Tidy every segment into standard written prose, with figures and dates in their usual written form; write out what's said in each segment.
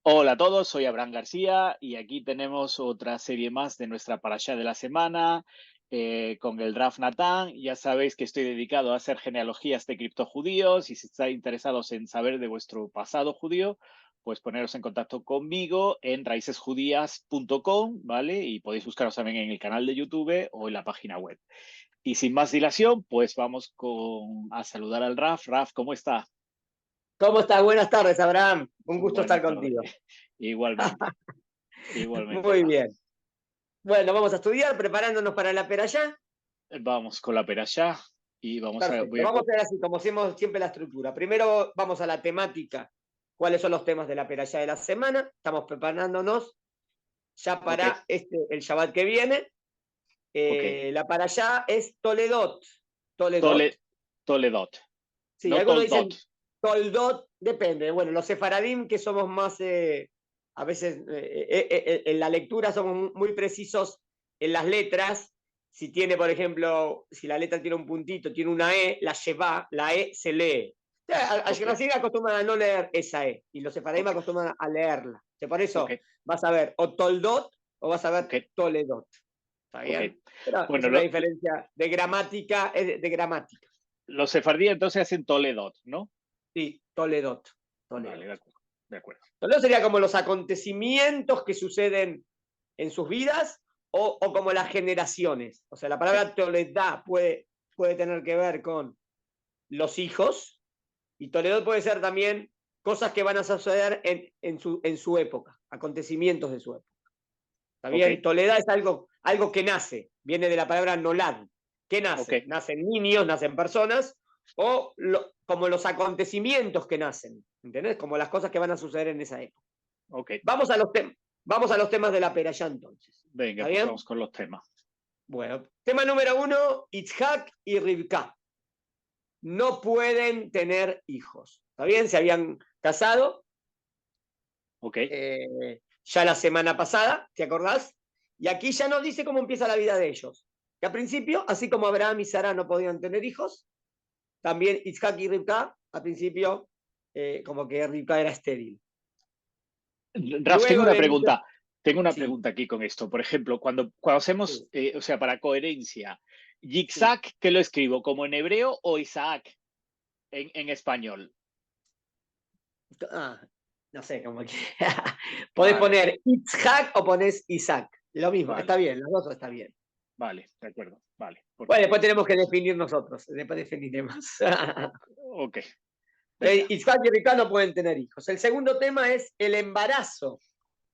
Hola a todos, soy Abraham García y aquí tenemos otra serie más de nuestra parashá de la semana con el Raf Natán. Ya sabéis que estoy dedicado a hacer genealogías de criptojudíos y si estáis interesados en saber de vuestro pasado judío, pues poneros en contacto conmigo en raicesjudías.com, ¿vale? Y podéis buscaros también en el canal de YouTube o en la página web. Y sin más dilación, pues vamos a saludar al Raf. Raf, ¿cómo está? ¿Cómo estás? Buenas tardes, Abraham. Un gusto estar Buenas tardes. contigo. Igualmente, igualmente, Muy Raf. bien. Bueno, vamos a estudiar preparándonos para la perashá. Vamos con la perashá y voy Perfecto. a... Vamos a ver así, como hacemos siempre la estructura. Primero vamos a la temática. ¿Cuáles son los temas de la perashá de la semana? Estamos preparándonos ya Ok, para el Shabbat que viene. ok. La perashá es Toledot. Tole, Toledot. Toledot, Sí, no algunos Toldot. dicen Toldot, depende. Bueno, los sefaradim, que somos más, a veces en la lectura somos muy precisos en las letras. Si tiene, por ejemplo, si la letra tiene un puntito, tiene una E, la lleva, la E se lee. Ok, Ashkenazim acostumbran a no leer esa E y los sefaradim ok, acostumbran a leerla. Por ok, eso vas a ver o Toldot o vas a ver ok, Toledot. ¿Está ok. bien? Pero es Bueno, una diferencia de gramática, es de gramática. los sefardíes entonces hacen Toledot, ¿no? Sí, Toledot. Vale, Toledot. de acuerdo, de acuerdo. Toledo sería como los acontecimientos que suceden en sus vidas o como las generaciones. O sea, la Sí, palabra Toledad puede tener que ver con los hijos y Toledo puede ser también cosas que van a suceder en su época, acontecimientos de su época. ¿Está ok, bien? Toledad es algo que nace, viene de la palabra nolad. ¿Qué ok, nace? Nacen niños, nacen personas, como los acontecimientos que nacen, ¿entendés? Como las cosas que van a suceder en esa época. ok. Vamos a vamos a los temas de la perashá entonces. Venga, ¿Está pues bien? vamos con los temas. Bueno, tema número uno, Itzhak y Rivka. No pueden tener hijos. ¿Está bien? Se habían casado Ok, ya la semana pasada, ¿te acordás? Y aquí ya nos dice cómo empieza la vida de ellos. Que al principio, así como Abraham y Sara no podían tener hijos, también Itzhak y Rivka, al principio, como que Rivka era estéril. Raf, Luego le dice, tengo una sí, pregunta aquí con esto. Por ejemplo, cuando hacemos, sí, o sea, para coherencia, sí. Yitzhak, ¿qué lo escribo? ¿Como en hebreo o Isaac en español? Ah, no sé, como que. Podés Vale, poner Itzhak o ponés Isaac. Lo mismo, está vale, bien, los dos está bien. vale, de acuerdo, vale, Bueno, porque después tenemos que definir nosotros, después definiremos. ok, venga, Isaac y Ricá no pueden tener hijos. El segundo tema es el embarazo,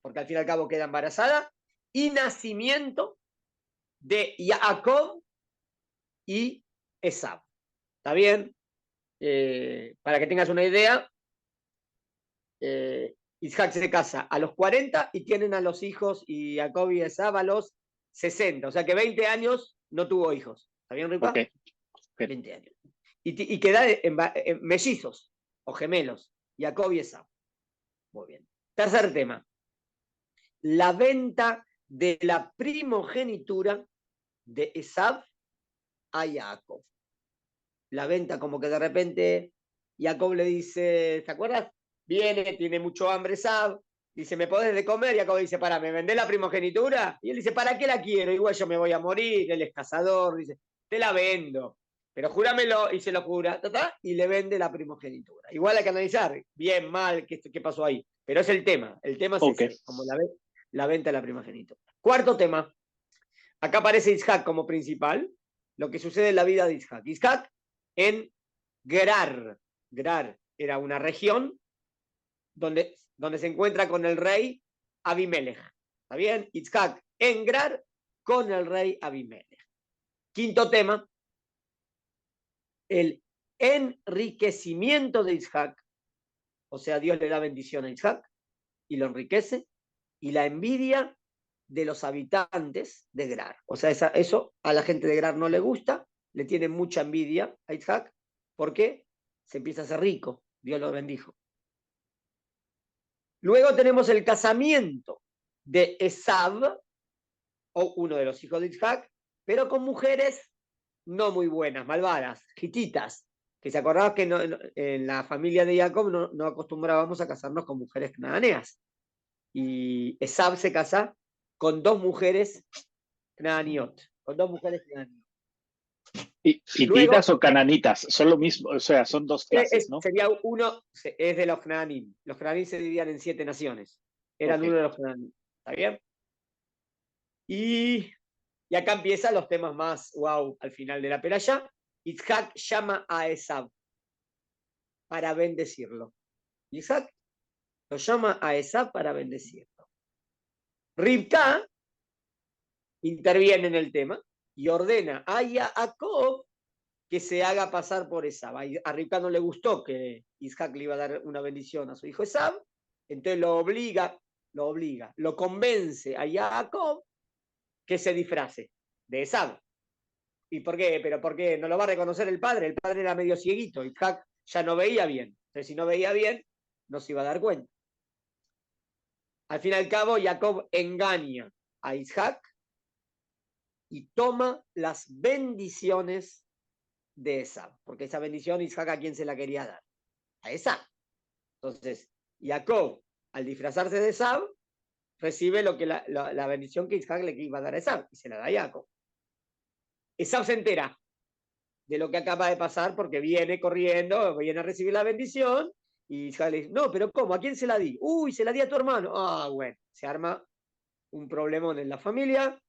porque al fin y al cabo queda embarazada, y nacimiento de Jacob y Esab. ¿Está bien? Para que tengas una idea, Isaac se casa a los 40 y tienen a los hijos y Jacob y Esab a los 60. O sea que 20 años no tuvo hijos. ¿Está bien, ok, Ripa? ok, 20 años. Y queda en mellizos o gemelos, Jacob y Esab. Muy bien. Tercer tema, la venta de la primogenitura de Esab a Jacob. La venta como que de repente Jacob le dice, ¿te acuerdas? Viene, tiene mucho hambre Esab, dice, ¿me podés de comer? Y Jacob dice, para, ¿me vendés la primogenitura? Y él dice, ¿para qué la quiero? Igual yo me voy a morir, él es cazador, dice, te la vendo, pero júramelo, y se lo jura, y le vende la primogenitura. Igual hay que analizar, bien, mal, qué pasó ahí, pero es el tema es ok, ese, como la venta de la primogenitura. Cuarto tema, acá aparece Isaac como principal, lo que sucede en la vida de Isaac. Isaac en Gerar. Gerar era una región donde se encuentra con el rey Abimelech. ¿Está bien? Isaac en Gerar con el rey Abimelech. Quinto tema, el enriquecimiento de Isaac. O sea, Dios le da bendición a Isaac y lo enriquece. Y la envidia de los habitantes de Gerar. O sea, eso a la gente de Gerar no le gusta, le tiene mucha envidia a Isaac. ¿Por qué? Se empieza a hacer rico. Dios lo bendijo. Luego tenemos el casamiento de Esab, o uno de los hijos de Isaac, pero con mujeres no muy buenas, malvadas, gititas, que se acordaba que en la familia de Jacob no acostumbrábamos a casarnos con mujeres cananeas. Y Esab se casa con 2 mujeres canaaniot, con 2 mujeres canaaniot. Luego, ¿Hititas o cananitas? Son lo mismo, o sea, son dos clases, ¿no? sería uno, es de los cananim. Los cananim se dividían en 7 naciones. Eran Ok. uno de los cananim. ¿Está bien? Y acá empiezan los temas más wow al final de la peralla. Isaac llama a Esab para bendecirlo. Isaac lo llama a Esab para bendecirlo. Rivka interviene en el tema y ordena a Jacob que se haga pasar por Esab. A Rivka no le gustó que Isaac le iba a dar una bendición a su hijo Esab, entonces lo convence a Jacob que se disfrace de Esab. ¿Y por qué? ¿Pero por qué? ¿No lo va a reconocer el padre? El padre era medio cieguito, Isaac ya no veía bien. Entonces, si no veía bien, no se iba a dar cuenta. Al fin y al cabo, Jacob engaña a Isaac y toma las bendiciones de Esab. Porque esa bendición, Isaac, ¿a quién se la quería dar? A Esab. Entonces, Jacob, al disfrazarse de Esab, recibe lo que la bendición que Isaac le iba a dar a Esab y se la da a Jacob. Esab se entera de lo que acaba de pasar porque viene corriendo, viene a recibir la bendición y Isaac le dice, no, pero ¿cómo? ¿A quién se la di? Uy, se la di a tu hermano. Ah, bueno, se arma un problemón en la familia.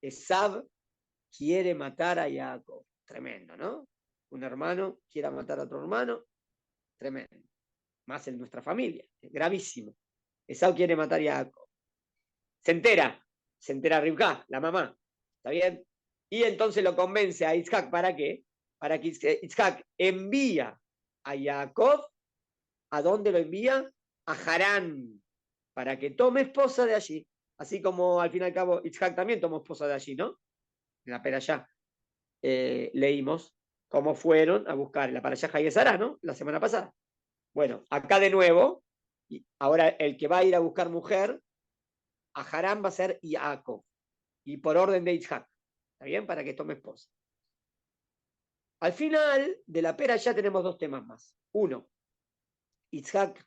Esab quiere matar a Jacob. Tremendo, ¿no? Un hermano quiera matar a otro hermano. Tremendo. Más en nuestra familia. Gravísimo. Esab quiere matar a Jacob. Se entera Rivka, la mamá. ¿Está bien? Y entonces lo convence a Isaac, ¿para qué? Para que Isaac envía a Jacob, ¿a dónde lo envía? A Harán, para que tome esposa de allí. Así como al fin y al cabo Isaac también tomó esposa de allí, ¿no? En la Perashá leímos cómo fueron a buscar la Perashá Hayezará, ¿no? La semana pasada. Bueno, acá de nuevo, ahora el que va a ir a buscar mujer a Harán va a ser Jacob, y por orden de Isaac. ¿Está bien? Para que tome esposa. Al final de la pera ya tenemos 2 temas más. Uno, Isaac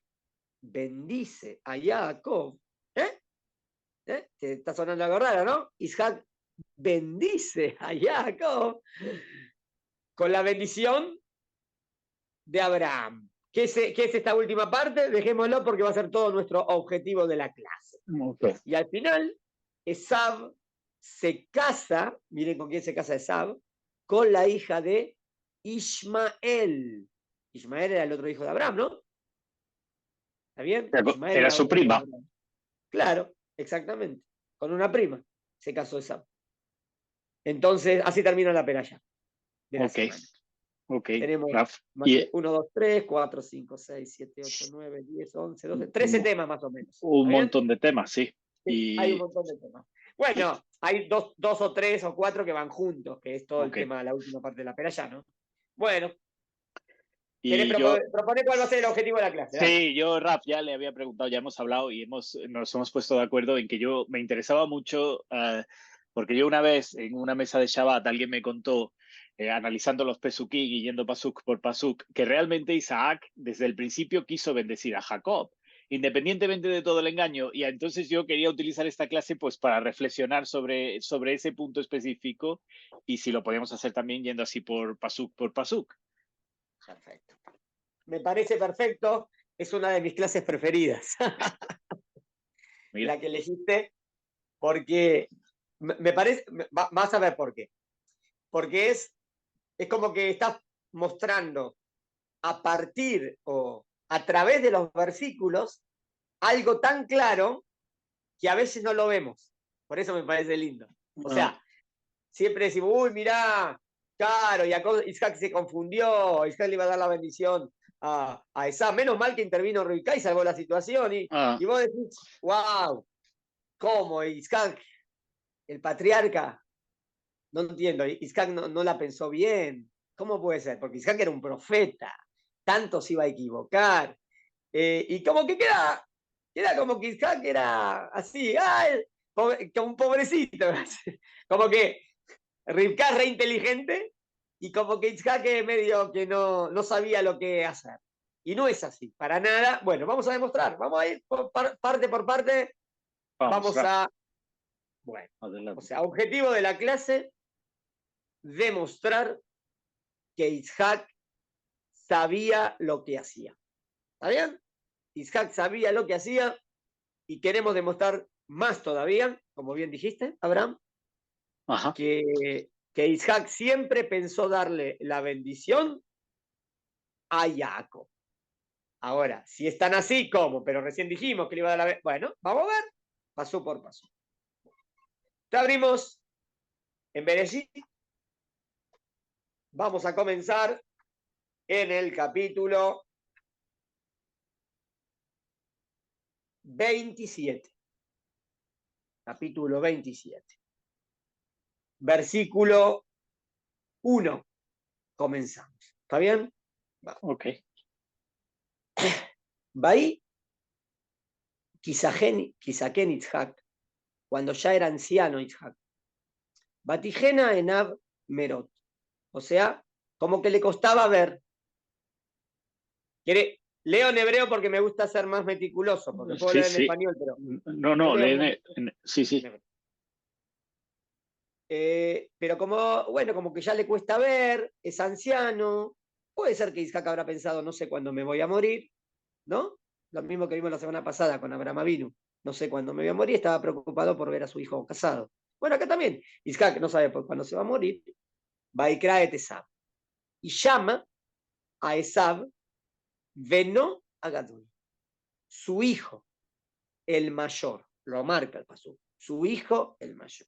bendice a Jacob. Te está sonando algo raro, ¿no? Isaac bendice a Jacob con la bendición de Abraham. ¿Qué es esta última parte? Dejémoslo porque va a ser todo nuestro objetivo de la clase. Okay. Y al final, Esab se casa, miren con quién se casa Esab, con la hija de Ismael. Ismael era el otro hijo de Abraham, ¿no? ¿Está bien? Ismael Era era su otro hijo de prima. Abraham. Claro, exactamente. Con una prima se casó Esab. Entonces, así termina la peralla de la semana. Ok, Tenemos Raf. 1, 2, 3, 4, 5, 6, 7, 8, 9, 10, 11, 12, 13 temas más o menos. Un montón de temas, sí. Sí, hay un montón de temas. Bueno, hay dos o tres o cuatro que van juntos, que es todo el tema, la última parte de la peralla, ¿no? Bueno. ¿Querés proponer cuál va a ser el objetivo de la clase? Sí, dale. Yo, Raf, ya le había preguntado, ya hemos hablado y nos hemos puesto de acuerdo en que yo me interesaba mucho, porque yo una vez en una mesa de Shabbat alguien me contó, analizando los Pesukim y yendo pasuk por pasuk, que realmente Isaac desde el principio quiso bendecir a Jacob, independientemente de todo el engaño. Y entonces yo quería utilizar esta clase pues para reflexionar sobre ese punto específico y si lo podíamos hacer también yendo así por pasuk por pasuk. Perfecto. Me parece perfecto. Es una de mis clases preferidas. La que elegiste, porque me parece, vas a ver por qué. Porque es como que estás mostrando a partir o a través de los versículos algo tan claro que a veces no lo vemos. Por eso me parece lindo. O sea, siempre decimos, uy, mirá, claro, Isaac se confundió, Isaac le iba a dar la bendición a Esab. Menos mal que intervino Rivka y salvó la situación. Y vos decís, wow, ¿cómo? Isaac, el patriarca, no entiendo, Isaac no la pensó bien. ¿Cómo puede ser? Porque Isaac era un profeta, tanto se iba a equivocar. Y como que queda como que Isaac era así, como un pobrecito. Como que Rivka es re inteligente y como que Isaac medio que no sabía lo que hacer. Y no es así, para nada. Bueno, vamos a demostrar, vamos a ir parte por parte. Vamos a, bueno, adelante. o sea, objetivo de la clase, demostrar que Isaac sabía lo que hacía. ¿Está bien? Isaac sabía lo que hacía y queremos demostrar más todavía, como bien dijiste, Abraham, Ajá. que Isaac siempre pensó darle la bendición a Jacob. Ahora, si están así, ¿cómo? Pero recién dijimos que le iba a dar la bendición. Bueno, vamos a ver, paso por paso. Te abrimos en Bereshit. Vamos a comenzar en el capítulo 27. Capítulo 27. Versículo 1. Comenzamos. ¿Está bien? Va. Ok. Bahí, Kisaken Itzhak, cuando ya era anciano Itzhak. Batijena Enab Merot. O sea, como que le costaba ver. Leo en hebreo porque me gusta ser más meticuloso, porque puedo Sí, leer en sí. español, pero. No, sí, sí. Pero como que ya le cuesta ver, es anciano. Puede ser que Isaac habrá pensado, no sé cuándo me voy a morir, ¿no? Lo mismo que vimos la semana pasada con Abraham Avinu. No sé cuándo me voy a morir, estaba preocupado por ver a su hijo casado. Bueno, acá también. Isaac no sabe por cuándo se va a morir. Vaikra et Esab. Y llama a Esab Veno Agadol. Su hijo, el mayor. Lo marca el pasú. Su hijo, el mayor.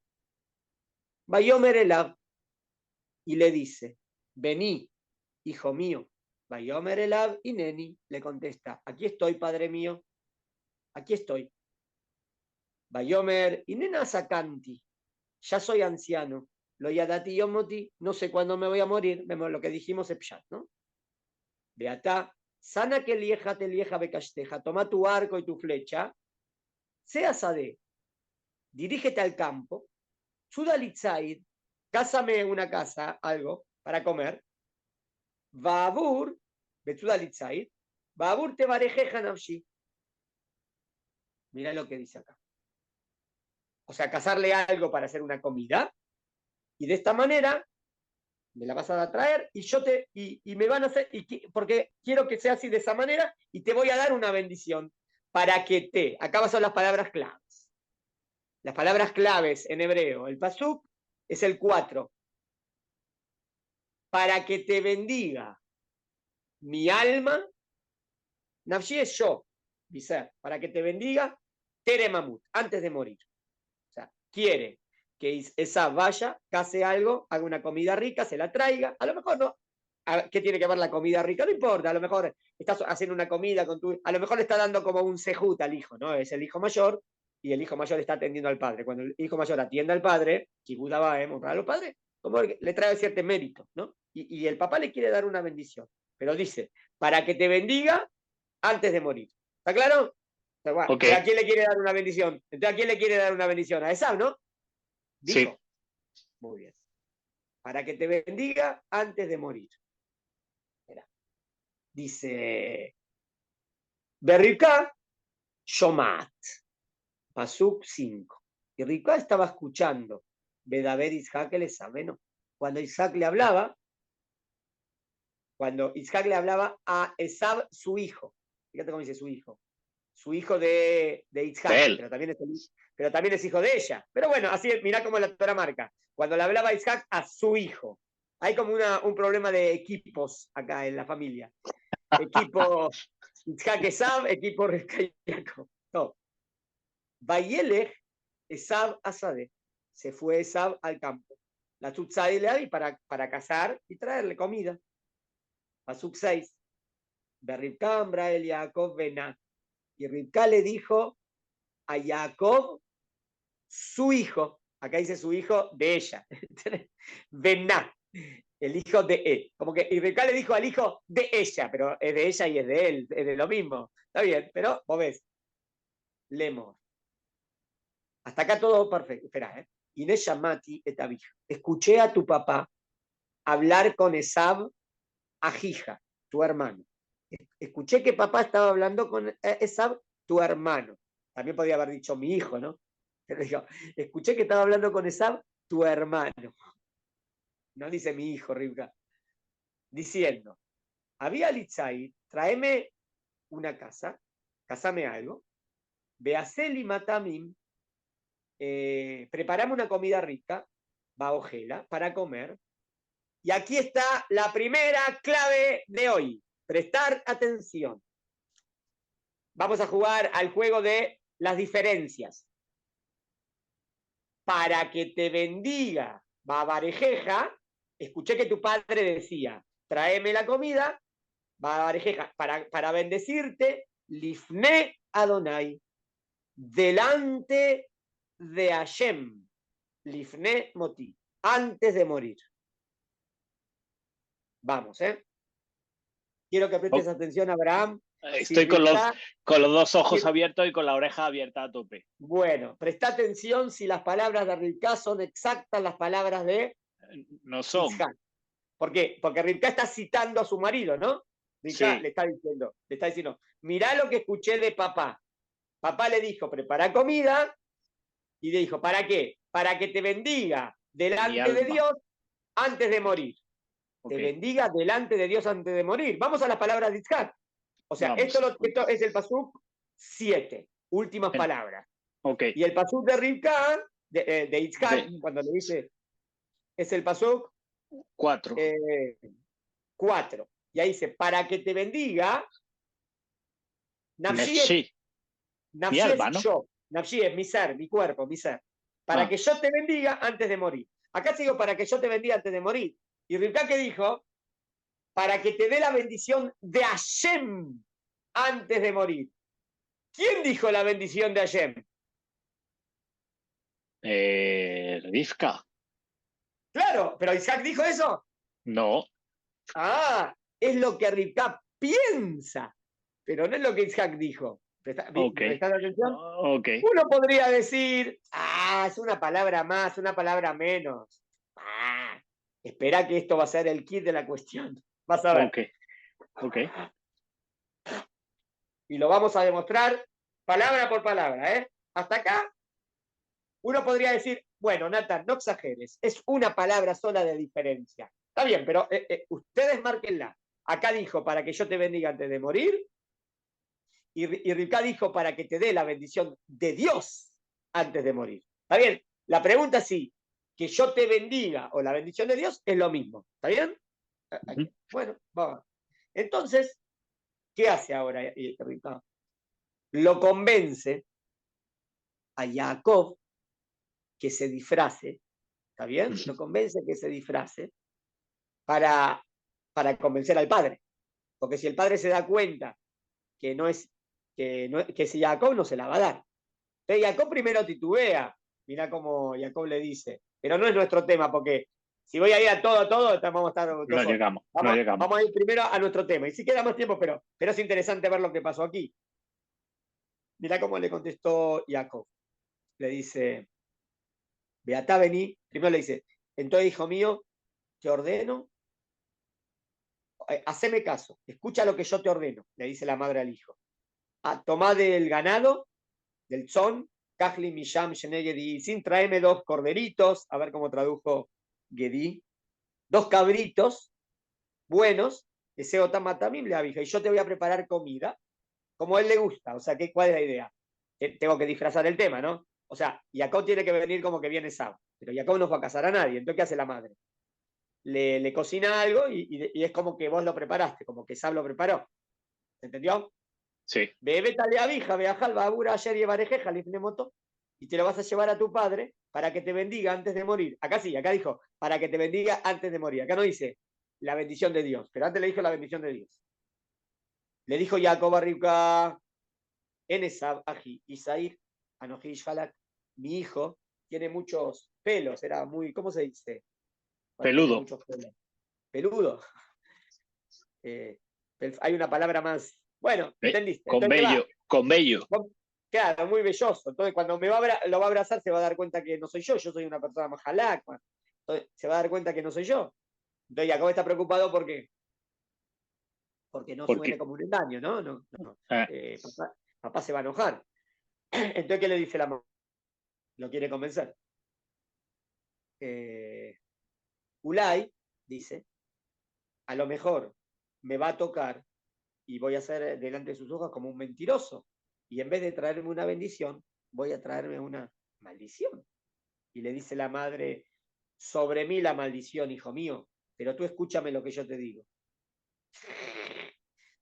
Vayomer Elab. Y le dice, vení, hijo mío. Vayomer Elab y Neni le contesta, aquí estoy, padre mío. Aquí estoy. Vayomer y Nena Sakanti. Ya soy anciano. Lo yadati yomoti, no sé cuándo me voy a morir. Vemos lo que dijimos Epshat, ¿no? Beatá, sana que lieja te lieja becashteja. Toma tu arco y tu flecha. Sea Sade. Dirígete al campo. Sudalitzaid. Cásame una casa, algo, para comer. Babur, Betsudalitzaid. Babur te barejeja nafshi. Mirá lo que dice acá. O sea, cazarle algo para hacer una comida. Y de esta manera me la vas a traer y me van a hacer, porque quiero que sea así de esa manera y te voy a dar una bendición para que acá son las palabras claves. Las palabras claves en hebreo, el pasuk es el 4. Para que te bendiga mi alma, nafshi es yo, dice, para que te bendiga Teremamut, antes de morir. O sea, quiere que esa vaya, case algo, haga una comida rica, se la traiga, a lo mejor no. ¿Qué tiene que ver la comida rica? No importa, a lo mejor estás haciendo una comida con a lo mejor le está dando como un sejut al hijo, ¿no? Es el hijo mayor y el hijo mayor está atendiendo al padre. Cuando el hijo mayor atiende al padre, Kibud Abaem, honrar a los padres, como le trae cierto mérito, ¿no? Y el papá le quiere dar una bendición, pero dice, para que te bendiga antes de morir. ¿Está claro? Bueno, Okay. ¿a quién le quiere dar una bendición? Entonces, ¿a quién le quiere dar una bendición? A Esau, ¿no? Dijo. Sí. Muy bien. Para que te bendiga antes de morir. Mira. Dice, Berrika Shomat, Pasuk 5. Y Rika estaba escuchando Bedaber Isaac el Esabeno. Cuando Isaac le hablaba a Esab, su hijo. Fíjate cómo dice su hijo de Isaac, pero también es hijo de ella. Pero bueno, así mirá cómo la Torah marca. Cuando le hablaba Isaac a su hijo. Hay como un problema de equipos acá en la familia. Equipo Isaac Esab, equipo Jacob. No. Vayelech Esab Asade. Se fue Esab al campo. La Tutzadi le di para cazar y traerle comida. Pasuk 6. Berribka Ambra el Jacob Benat. Y Ribka le dijo a Jacob, su hijo, acá dice su hijo de ella, Bená, el hijo de él. Como que Ribka le dijo al hijo de ella, pero es de ella y es de él, es de lo mismo. Está bien, pero vos ves, Lemor. Hasta acá todo perfecto. Espera, Inés Yamati etabij. Escuché a tu papá hablar con Esab, Ajija, tu hermano. escuché que papá estaba hablando con Esab, tu hermano. También podría haber dicho mi hijo, ¿no? Pero dijo, escuché que estaba hablando con Esab, tu hermano. No dice mi hijo, Rivka. Diciendo, había Litzai, tráeme una casa, casame algo, Beaseli Matamim, preparame una comida rica, baojela, para comer. Y aquí está la primera clave de hoy. Prestar atención. Vamos a jugar al juego de las diferencias. Para que te bendiga, Babarejeja, escuché que tu padre decía, tráeme la comida, Babarejeja, para bendecirte, Lifne Adonai, delante de Hashem, Lifne Moti, antes de morir. Vamos, Quiero que prestes atención, Abraham. Estoy con los dos ojos abiertos y con la oreja abierta a tope. Bueno, presta atención si las palabras de Rivka son exactas las palabras de No son. Itzhak. ¿Por qué? Porque Rivka está citando a su marido, ¿no? Rivka Sí. le está diciendo, mirá lo que escuché de papá. Papá le dijo, prepara comida, y le dijo, ¿para qué? Para que te bendiga delante de Dios antes de morir. Okay. Te bendiga delante de Dios antes de morir. Vamos a las palabras de Itzhak. O sea, esto es el pasuk 7, últimas palabras. Okay. Y el pasuk de Rivka, de Itzhak, cuando le dice, es el pasuk 4. 4. Y ahí dice, para que te bendiga, Nafshi es yo. Nafshi es mi ser, mi cuerpo, mi ser. Para que yo te bendiga antes de morir. Acá sigo para que yo te bendiga antes de morir. Y Rivka, ¿qué dijo? Para que te dé la bendición de Hashem antes de morir. ¿Quién dijo la bendición de Hashem? Rivka. Claro, pero Isaac dijo eso. No. Es lo que Rivka piensa, pero no es lo que Isaac dijo. ¿Prestás atención? Okay. Uno podría decir, es una palabra más, una palabra menos. Espera que esto va a ser el kit de la cuestión. Vas a ver. Okay. Y lo vamos a demostrar palabra por palabra, Hasta acá, uno podría decir, bueno, Nathan, no exageres, es una palabra sola de diferencia. Está bien, pero ustedes márquenla. Acá dijo, para que yo te bendiga antes de morir, y Rivka dijo, para que te dé la bendición de Dios antes de morir. ¿Está bien? La pregunta es si que yo te bendiga o la bendición de Dios es lo mismo. ¿Está bien? Bueno, vamos. Entonces, ¿qué hace ahora Rivka? Lo convence a Jacob que se disfrace, ¿está bien? Lo convence que se disfrace para convencer al padre. Porque si el padre se da cuenta que si Jacob no se la va a dar. Entonces Jacob primero titubea. Mirá cómo Jacob le dice. Pero no es nuestro tema, porque si voy a ir a todo, vamos a estar... No llegamos. Vamos a ir primero a nuestro tema. Y si queda más tiempo, pero es interesante ver lo que pasó aquí. Mirá cómo le contestó Jacob. Le dice, Beatá vení. Primero le dice, entonces, hijo mío, te ordeno, haceme caso, escucha lo que yo te ordeno, le dice la madre al hijo. Tomá del ganado, del tzon, Kajli Misham Shenegedi, sin tráeme 2 corderitos, a ver cómo tradujo Gedi, 2 cabritos buenos, ese Otamatamim le avija, y yo te voy a preparar comida, como a él le gusta. O sea, ¿cuál es la idea? Tengo que disfrazar el tema, ¿no? O sea, Jacob tiene que venir como que viene Sab, pero Jacob no va a casar a nadie, entonces ¿qué hace la madre? Le cocina algo y es como que vos lo preparaste, como que Sab lo preparó. ¿Se entendió? Sí. Bebe tale abija, beajal, babura, ayer y barejeja, moto, y te lo vas a llevar a tu padre para que te bendiga antes de morir. Acá sí, acá dijo, para que te bendiga antes de morir. Acá no dice la bendición de Dios, pero antes le dijo la bendición de Dios. Le dijo Jacob a Rivka, Enesab, Aji, Isair, Anoji, Shalak, mi hijo tiene muchos pelos, era muy, ¿cómo se dice? Peludo. Muchos pelos. Peludo. Hay una palabra más. Bueno, ¿entendiste? Con bello. Claro, muy belloso. Entonces, cuando lo va a abrazar, se va a dar cuenta que no soy yo soy una persona más halak. Entonces, se va a dar cuenta que no soy yo. Entonces, Jacob está preocupado porque porque no suene Porque, como un engaño, ¿no? ah, Papá se va a enojar. Entonces, ¿qué le dice la mamá? Lo quiere convencer. Ulay dice, a lo mejor me va a tocar y voy a ser delante de sus ojos como un mentiroso. Y en vez de traerme una bendición, voy a traerme una maldición. Y le dice la madre, sobre mí la maldición, hijo mío, pero tú escúchame lo que yo te digo.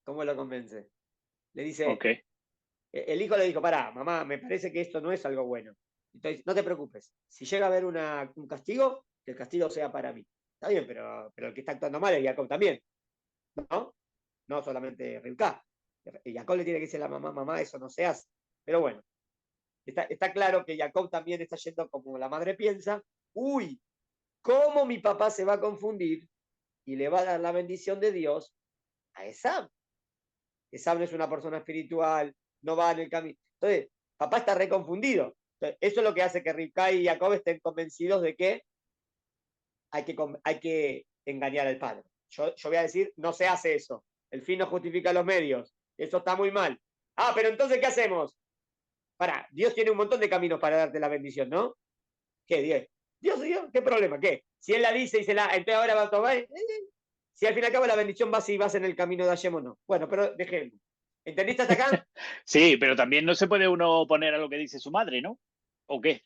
¿Cómo lo convence? Le dice, ok. el hijo le dijo, pará, mamá, me parece que esto no es algo bueno. Entonces, no te preocupes. Si llega a haber un castigo, que el castigo sea para mí. Está bien, pero el que está actuando mal es Jacob también, ¿no? No solamente Rivka. Y Jacob le tiene que decir a la mamá, mamá, eso no se hace. Pero bueno, está claro que Jacob también está yendo como la madre piensa. Uy, ¿cómo mi papá se va a confundir y le va a dar la bendición de Dios a Esab? Esab no es una persona espiritual, no va en el camino. Entonces, papá está reconfundido. Entonces, eso es lo que hace que Rivka y Jacob estén convencidos de que hay que engañar al padre. Yo voy a decir, no se hace eso. El fin no justifica los medios. Eso está muy mal. Ah, pero entonces, ¿qué hacemos? Dios tiene un montón de caminos para darte la bendición, ¿no? ¿Qué? Dios, ¿qué problema? ¿Qué? Si él la dice y se la, entonces ahora va a tomar. Si al fin y al cabo la bendición va si vas en el camino de Hashem o no. Bueno, pero dejemos. ¿Entendiste hasta acá? Sí, pero también no se puede uno oponer a lo que dice su madre, ¿no? ¿O qué?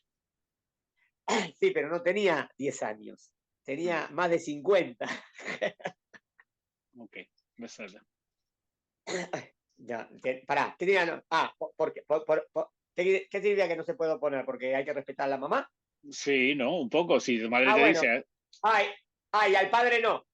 Sí, pero no tenía 10 años. Mm, Tenía más de 50. ok, besarla. Ya, pará, ¿qué diría? No? Ah, ¿qué diría que no se puede oponer? Porque hay que respetar a la mamá. Sí, ¿no? Un poco. Si tu madre Ah, te bueno. dice, Ay, ay, al padre no.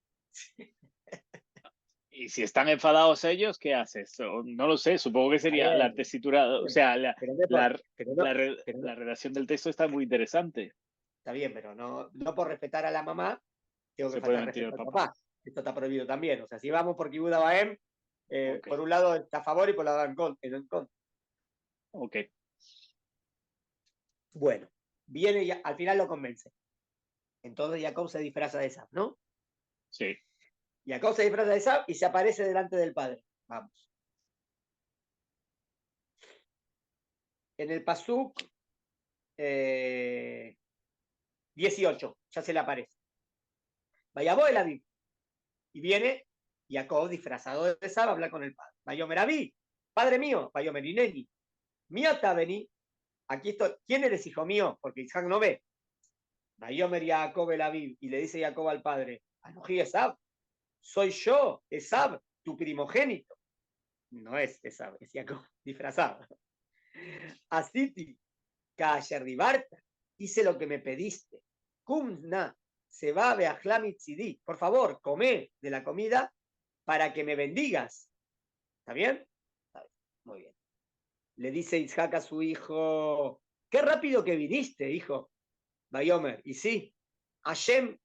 y si están enfadados ellos, ¿qué haces? No lo sé, supongo que Está sería la bien, tesitura, o sea, pero no la, pero no, pero no, la redacción del texto está muy interesante. está bien, pero no por respetar a la mamá, tengo que Se puede faltar mentir al respeto al papá. papá. Esto está prohibido también. O sea, si vamos por Kibuda Baem, Ok, por un lado está a favor y por el lado en contra. ok, Bueno, viene y al final lo convence. Entonces Jacob se disfraza de Esab, ¿no? sí. Jacob se disfraza de Esab y se aparece delante del padre. Vamos. En el Pasuk 18, ya se le aparece. Vaya el Aviv. Y viene Jacob disfrazado de Esab a hablar con el padre. Vayomer Aviv, padre mío, Vayomer Ineni. Miata vení, aquí estoy. ¿Quién eres, hijo mío? Porque Isaac no ve. Vayomer Jacob el Aviv. Y le dice Jacob al padre, Anoji Esab, soy yo, Esab, tu primogénito. No es Esab, es Jacob disfrazado. Asiti, Kayerribarta, hice lo que me pediste. Kumna, se va a tzidi. Por favor, come de la comida para que me bendigas. ¿Está bien? Está bien. Muy bien. Le dice Isaac a su hijo, qué rápido que viniste, hijo. Bayomer. Y sí, Hashem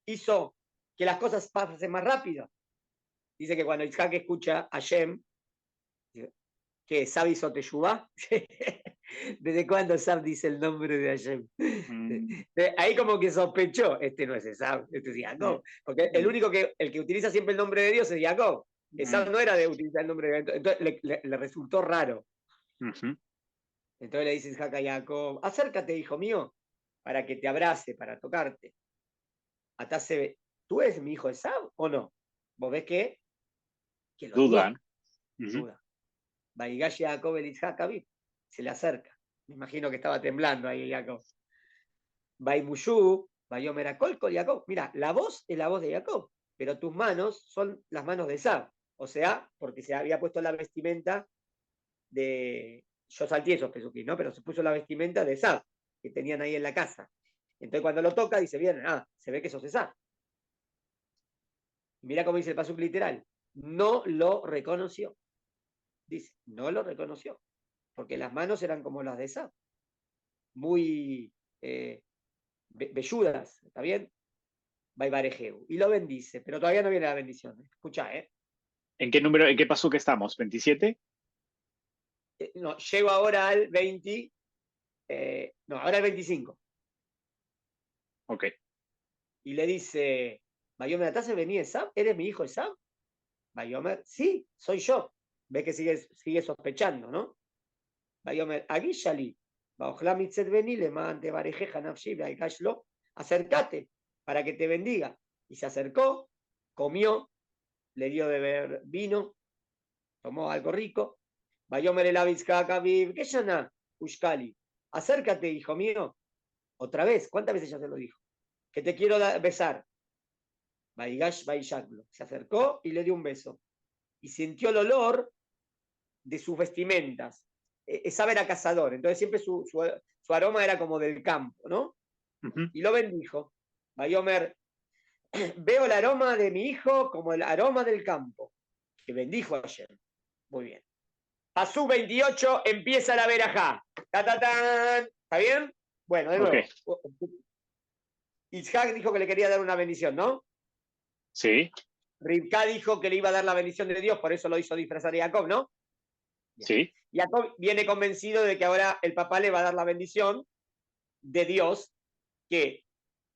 hizo que las cosas pasen más rápido. Dice que cuando Isaac escucha a Hashem, que Sab hizo Teshuvah, ¿desde cuándo Sab dice el nombre de Hashem? Mm, Ahí como que sospechó, este no es Sab, este es mm, Jacob, porque mm, el que utiliza siempre el nombre de Dios es Jacob. mm, Sab no era de utilizar el nombre de Dios, entonces le resultó raro. ujú. Entonces le dice Isaac a Jacob, acércate, hijo mío, para que te abrace, para tocarte. Hasta se ve, ¿tú eres mi hijo Esab o no? ¿Vos ves que lo dudó? Dudan. Ujú. Duda. Vaigash Jacob el Isaac se le acerca. Me imagino que estaba temblando ahí Jacob. Vaimushu, Vayomeracol con Jacob. Mira, la voz es la voz de Jacob, pero tus manos son las manos de Esab. O sea, porque se había puesto la vestimenta de. Yo salté esos pesuquín, ¿no? Pero se puso la vestimenta de Esab, que tenían ahí en la casa. Entonces cuando lo toca, dice, bien, se ve que sos Esab. Mira cómo dice el pasuk literal. No lo reconoció. Dice, no lo reconoció. Porque las manos eran como las de Esab. Muy velludas, ¿está bien? Baibarejeu. Y lo bendice, pero todavía no viene la bendición. Escucha, ¿eh? ¿En qué número, en qué paso que estamos? ¿27? No, llego ahora al 20, no, ahora al 25. Ok. Y le dice, Bayome Natase, vení Esab, ¿eres mi hijo Esab? Bayomer, sí, soy yo. Ve que sigue sospechando, ¿no? Bayomer, Aguishali, acércate para que te bendiga. Y se acercó, comió, le dio de beber vino, tomó algo rico. Bayomer el Abizkakaviv, ¿qué llama? Ushkali, acércate, hijo mío. Otra vez, ¿cuántas veces ya se lo dijo? Que te quiero besar. Baigash Baishaklo. Se acercó y le dio un beso. Y sintió el olor de sus vestimentas. Esab era cazador, entonces siempre su aroma era como del campo, ¿no? Y lo bendijo. Bayomer, veo el aroma de mi hijo como el aroma del campo, que bendijo ayer. Muy bien. Pasú 28, empieza la verajá. ¡Ta, ta, tan! ¿Está bien? Bueno, de nuevo. Isaac dijo que le quería dar una bendición, ¿no? Sí. Rivka dijo que le iba a dar la bendición de Dios, por eso lo hizo disfrazar a Jacob, ¿no? Bien. Sí. Jacob viene convencido de que ahora el papá le va a dar la bendición de Dios, que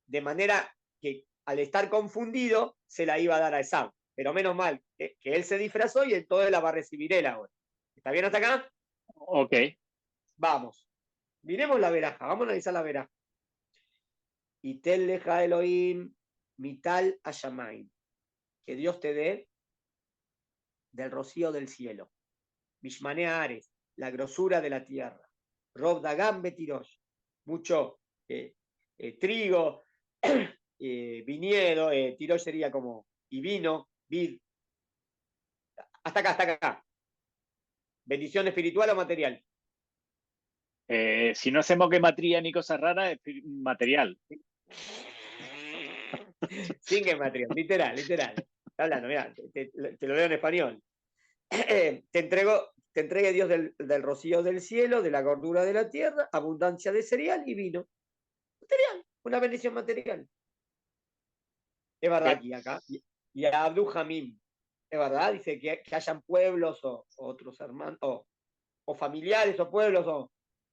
de manera que al estar confundido se la iba a dar a Esau. Pero menos mal que él se disfrazó y entonces la va a recibir él ahora. ¿Está bien hasta acá? Ok. Vamos. Miremos la veraja, vamos a analizar la veraja. Y tel leja Elohim mital ashamaim. Que Dios te dé del rocío del cielo. Mishmanea Ares, la grosura de la tierra. Rob Dagam Betirosh, mucho trigo, viñedo, Tirosh sería como, y vino, vid. Hasta acá, hasta acá. ¿Bendición espiritual o material? Si no hacemos gematría ni cosas raras, es material. Sin gematría, literal, literal. Está hablando, mira, te lo leo en español. Te entregue Dios del rocío del cielo, de la gordura de la tierra, abundancia de cereal y vino. Material, una bendición material. Es verdad que acá, y a Abdu Hamim, es verdad, dice que hayan pueblos o otros hermanos, o familiares o pueblos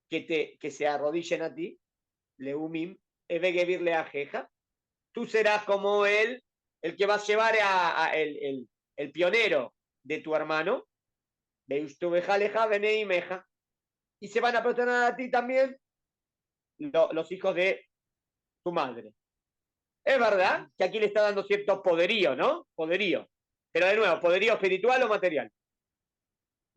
que se arrodillen a ti, Leumim, Ebegevirle a Jeja, tú serás como él, el que vas a llevar el pionero de tu hermano, y se van a proteger a ti también los hijos de tu madre. Es verdad que aquí le está dando cierto poderío, ¿no? Poderío. Pero de nuevo, ¿poderío espiritual o material?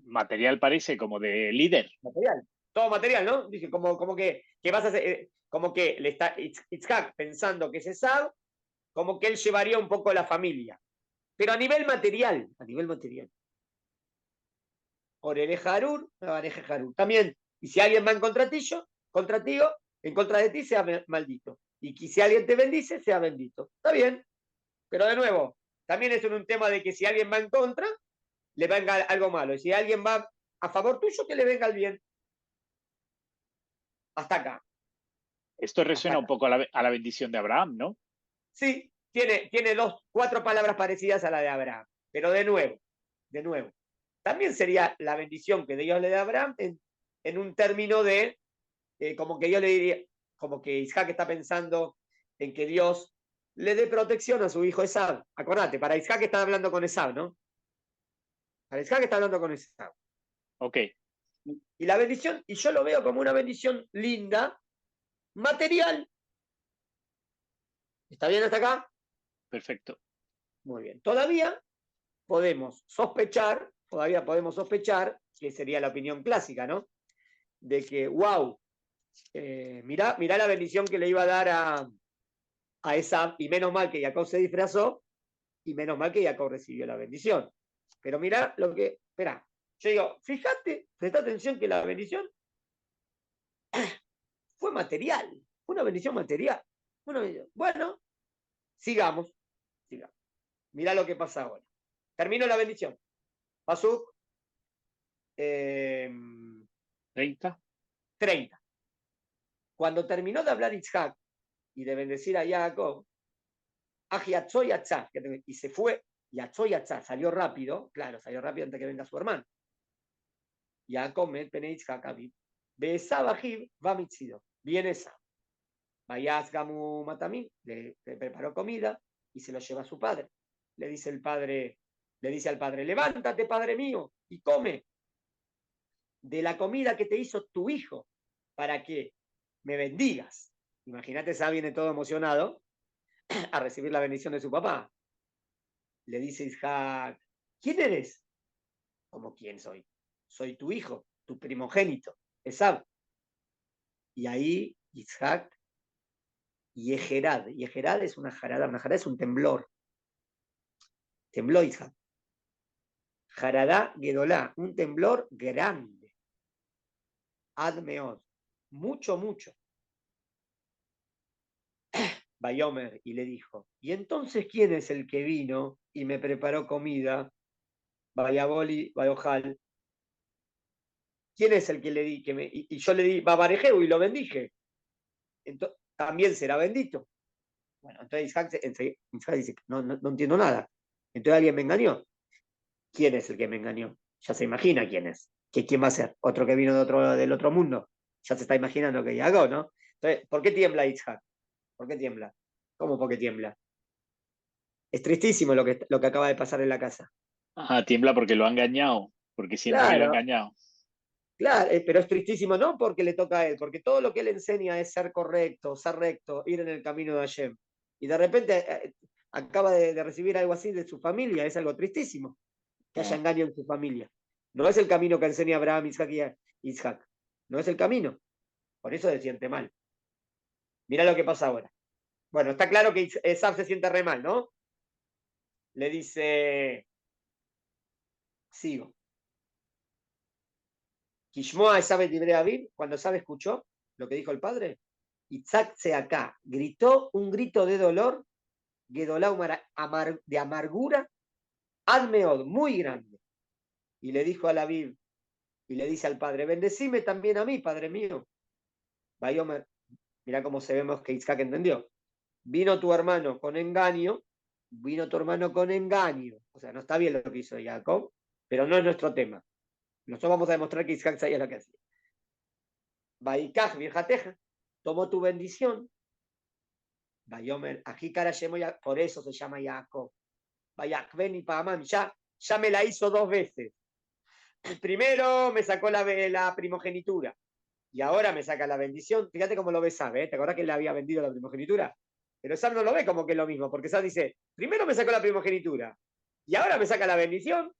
Material parece como de líder. Material. Todo material, ¿no? Dice, como que vas a hacer, como que le está Itzhak pensando que es Esau, como que él llevaría un poco la familia. Pero a nivel material, a nivel material. Orereja Harur, Harur. También, y si alguien va en contra ti, en contra de ti, sea maldito. Y si alguien te bendice, sea bendito. Está bien. Pero de nuevo, también es un tema de que si alguien va en contra, le venga algo malo. Y si alguien va a favor tuyo, que le venga el bien. Hasta acá. Esto resuena un poco a la bendición de Abraham, ¿no? Sí, tiene 4 palabras parecidas a la de Abraham. Pero de nuevo. También sería la bendición que Dios le da a Abraham en un término de, como que Dios le diría, como que Isaac está pensando en que Dios le dé protección a su hijo Esab. Acordate, para Isaac está hablando con Esab, ¿no? Para Isaac está hablando con Esab. Ok. Y la bendición, y yo lo veo como una bendición linda, material. ¿Está bien hasta acá? Perfecto. Muy bien. Todavía podemos sospechar, que sería la opinión clásica, ¿no? De que, wow, mirá la bendición que le iba a dar a Esab, y menos mal que Jacob se disfrazó, y menos mal que Jacob recibió la bendición. Pero mirá lo que, espera, yo digo, fíjate, presta atención que la bendición fue material, fue una bendición material. Bueno, sigamos. Mirá lo que pasa ahora. Termino la bendición. Pasuk 30. 30. Cuando terminó de hablar Isaac y de bendecir a Jacob, y se fue, Yatzá salió rápido, claro, salió rápido antes que venga su hermano. Jacob met pene Isaac Abib. Besab Ajib va mitzido. Viene esa. Vayas Gamu Matamim, le preparó comida y se lo lleva a su padre. Le dice el padre, le dice al padre, levántate, padre mío, y come de la comida que te hizo tu hijo, para que me bendigas. Imagínate, Esab viene todo emocionado a recibir la bendición de su papá. Le dice Isaac, ¿quién eres? ¿Cómo quién soy? Soy tu hijo, tu primogénito, Esab. Y ahí Isaac, Yejerad es una jarada es un temblor. Tembló Isaac. Jaradá Gedolá, un temblor grande. Admeod, mucho, mucho. Bayomer, y le dijo, ¿y entonces quién es el que vino y me preparó comida? Bayaboli, Bayojal. ¿Quién es el que le di? Y yo le di Babarejeu y lo bendije. Entonces, también será bendito. Bueno, entonces Isaac dice, no entiendo nada. Entonces alguien me engañó. ¿Quién es el que me engañó? Ya se imagina quién es. ¿Quién va a ser? Otro que vino del otro mundo. Ya se está imaginando que llegó, ¿no? Entonces, ¿por qué tiembla Isaac? ¿Por qué tiembla? ¿Cómo por qué tiembla? Es tristísimo lo que acaba de pasar en la casa. Tiembla porque lo ha engañado, porque siente que lo ha Claro, engañado. claro, pero es tristísimo no porque le toca a él, porque todo lo que él enseña es ser correcto, ser recto, ir en el camino de Hashem. Y de repente acaba de recibir algo así de su familia, es algo tristísimo que haya engaño en su familia. No es el camino que enseña Abraham, Isaac y Isaac. No es el camino. Por eso se siente mal. Mira lo que pasa ahora. Bueno, está claro que Esaf se siente re mal, ¿no? Le dice, sigo. Kishmoa Esaf libre Aviv, cuando Esaf escuchó lo que dijo el padre, Isaac se acá, gritó un grito de dolor, de amargura, Admeod, muy grande. Y le dijo a la Aviv, y le dice al padre, bendecime también a mí, padre mío. Bayomer, mira cómo sabemos que Isaac entendió. Vino tu hermano con engaño, O sea, no está bien lo que hizo Jacob, pero no es nuestro tema. Nosotros vamos a demostrar que Isaac sabía lo que hacía. Baikaj, virjateja, tomó tu bendición. Bayomer, Ajícara por eso se llama Jacob. Bayakben y Pamam, ya me la hizo 2 veces. Primero me sacó la primogenitura y ahora me saca la bendición. Fíjate cómo lo ve Sam, ¿eh? ¿Te acuerdas que él le había vendido la primogenitura? Pero Sam no lo ve como que es lo mismo, porque Sam dice, primero me sacó la primogenitura y ahora me saca la bendición.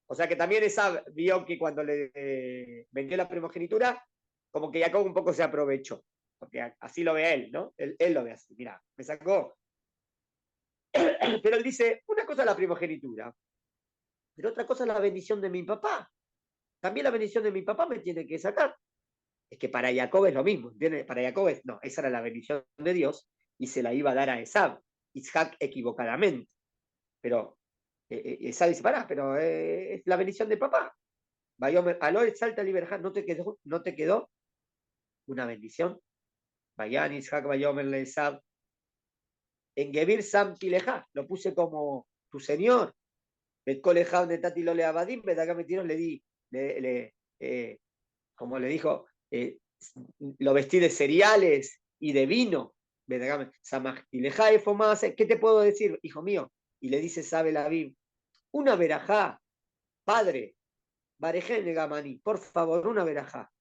O sea que también esa vio que cuando le vendió la primogenitura, como que Jacob un poco se aprovechó, porque así lo ve él, ¿no? Él lo ve así, mira, me sacó. Pero él dice, una cosa es la primogenitura, pero otra cosa es la bendición de mi papá. También la bendición de mi papá me tiene que sacar. Es que para Jacob es lo mismo, ¿entiendes? Para Jacob no, esa era la bendición de Dios y se la iba a dar a Esab, Isaac equivocadamente. Pero Esab dice, pará, pero es la bendición de papá. Aló, salta libertad, no te quedó una bendición. Vayan Isaac, Bayomer le Esab. En Gebir Sam Tileja, lo puse como tu señor. Betkolejab Netati Lole Abadim, Betacá le di, como le dijo, lo vestí de cereales y de vino. ¿Qué te puedo decir, hijo mío? Y le dice Sabe la Bib, una verajá, padre, Barején de Gamaní, por favor, una verajá.